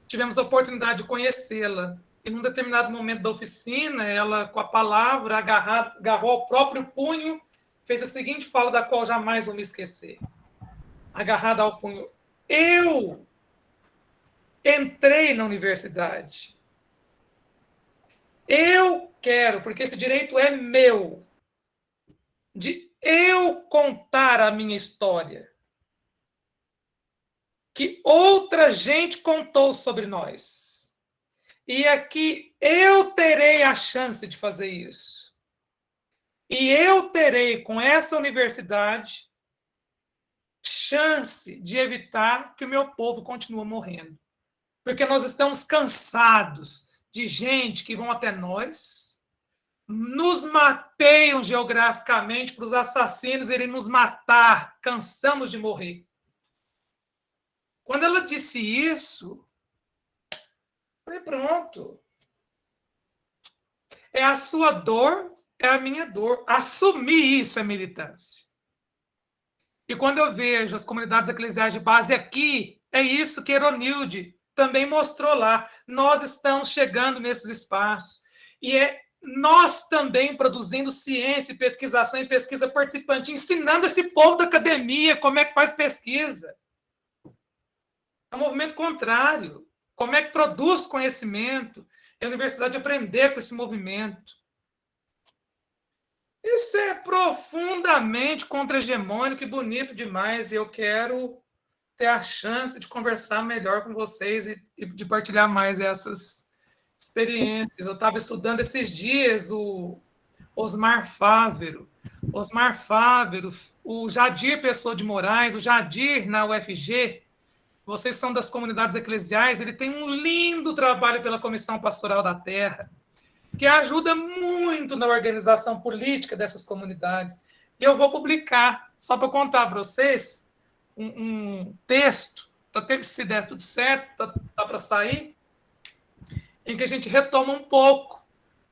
tivemos a oportunidade de conhecê-la. E num determinado momento da oficina, ela, com a palavra, agarrou ao próprio punho, fez a seguinte fala, da qual jamais vou me esquecer. Agarrada ao punho. Eu entrei na universidade. Eu quero, porque esse direito é meu, de eu contar a minha história, que outra gente contou sobre nós. E aqui eu terei a chance de fazer isso. E eu terei, com essa universidade, chance de evitar que o meu povo continue morrendo. Porque nós estamos cansados de gente que vão até nós, nos mapeiam geograficamente para os assassinos irem nos matar. Cansamos de morrer. Quando ela disse isso, falei, pronto. É a sua dor, é a minha dor. Assumir isso é militância. E quando eu vejo as comunidades eclesiais de base aqui, é isso que Eronilde também mostrou lá. Nós estamos chegando nesses espaços. E nós também produzindo ciência, pesquisação e pesquisa participante, ensinando esse povo da academia como é que faz pesquisa. É um movimento contrário. Como é que produz conhecimento? É a universidade aprender com esse movimento. Isso é profundamente contra-hegemônico e bonito demais. E eu quero ter a chance de conversar melhor com vocês e de partilhar mais essas experiências. Eu estava estudando esses dias o Osmar Fávero. Osmar Fávero, o Jadir Pessoa de Moraes, o Jadir na UFG, vocês são das comunidades eclesiais, ele tem um lindo trabalho pela Comissão Pastoral da Terra, que ajuda muito na organização política dessas comunidades. E eu vou publicar, só para contar para vocês, um texto, se der tudo certo, tá para sair, em que a gente retoma um pouco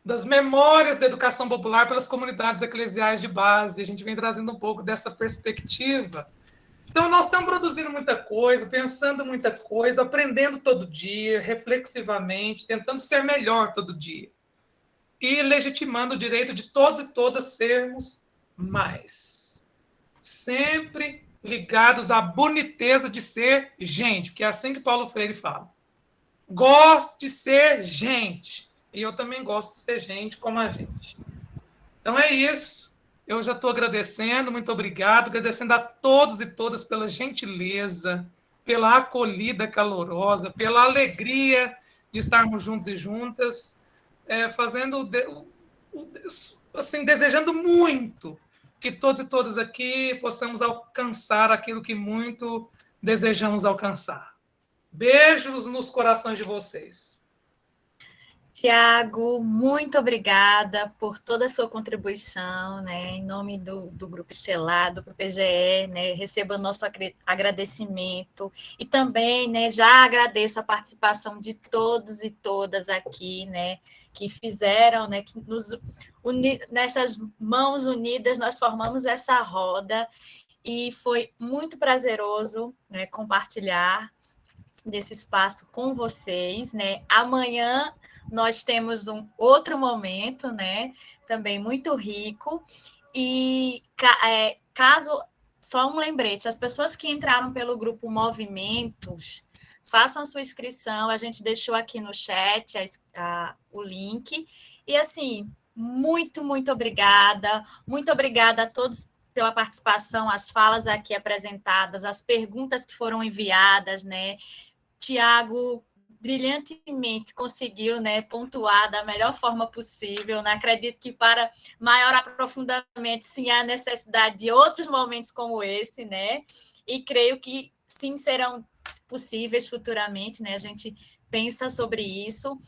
das memórias da educação popular pelas comunidades eclesiais de base. A gente vem trazendo um pouco dessa perspectiva. Então, nós estamos produzindo muita coisa, pensando muita coisa, aprendendo todo dia, reflexivamente, tentando ser melhor todo dia. E legitimando o direito de todos e todas sermos mais. Sempre ligados à boniteza de ser gente, que é assim que Paulo Freire fala. Gosto de ser gente. E eu também gosto de ser gente como a gente. Então é isso. Eu já estou agradecendo, muito obrigado, agradecendo a todos e todas pela gentileza, pela acolhida calorosa, pela alegria de estarmos juntos e juntas, assim, desejando muito que todos e todas aqui possamos alcançar aquilo que muito desejamos alcançar. Beijos nos corações de vocês. Tiago, muito obrigada por toda a sua contribuição, né? Em nome do Grupo Estelar, do PGE, né? Receba o nosso agradecimento e também, né, já agradeço a participação de todos e todas aqui, né, que fizeram, né, que nessas mãos unidas nós formamos essa roda e foi muito prazeroso, né, compartilhar desse espaço com vocês, né? Amanhã nós temos um outro momento, né? Também muito rico. E caso, só um lembrete, as pessoas que entraram pelo grupo Movimentos, façam sua inscrição, a gente deixou aqui no chat o link. E assim, muito, muito obrigada a todos pela participação, as falas aqui apresentadas, as perguntas que foram enviadas, né? Tiago brilhantemente conseguiu, né, pontuar da melhor forma possível, né? Acredito que para maior aprofundamento, sim, há necessidade de outros momentos como esse, né? E creio que sim serão possíveis futuramente, né? A gente pensa sobre isso.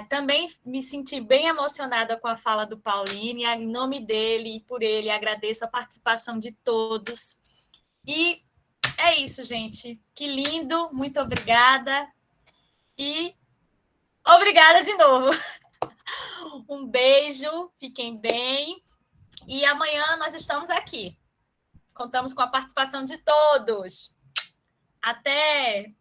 Também me senti bem emocionada com a fala do Paulinho, e em nome dele e por ele agradeço a participação de todos. E é isso, gente. Que lindo, muito obrigada. E obrigada de novo. Um beijo, fiquem bem. E amanhã nós estamos aqui. Contamos com a participação de todos. Até!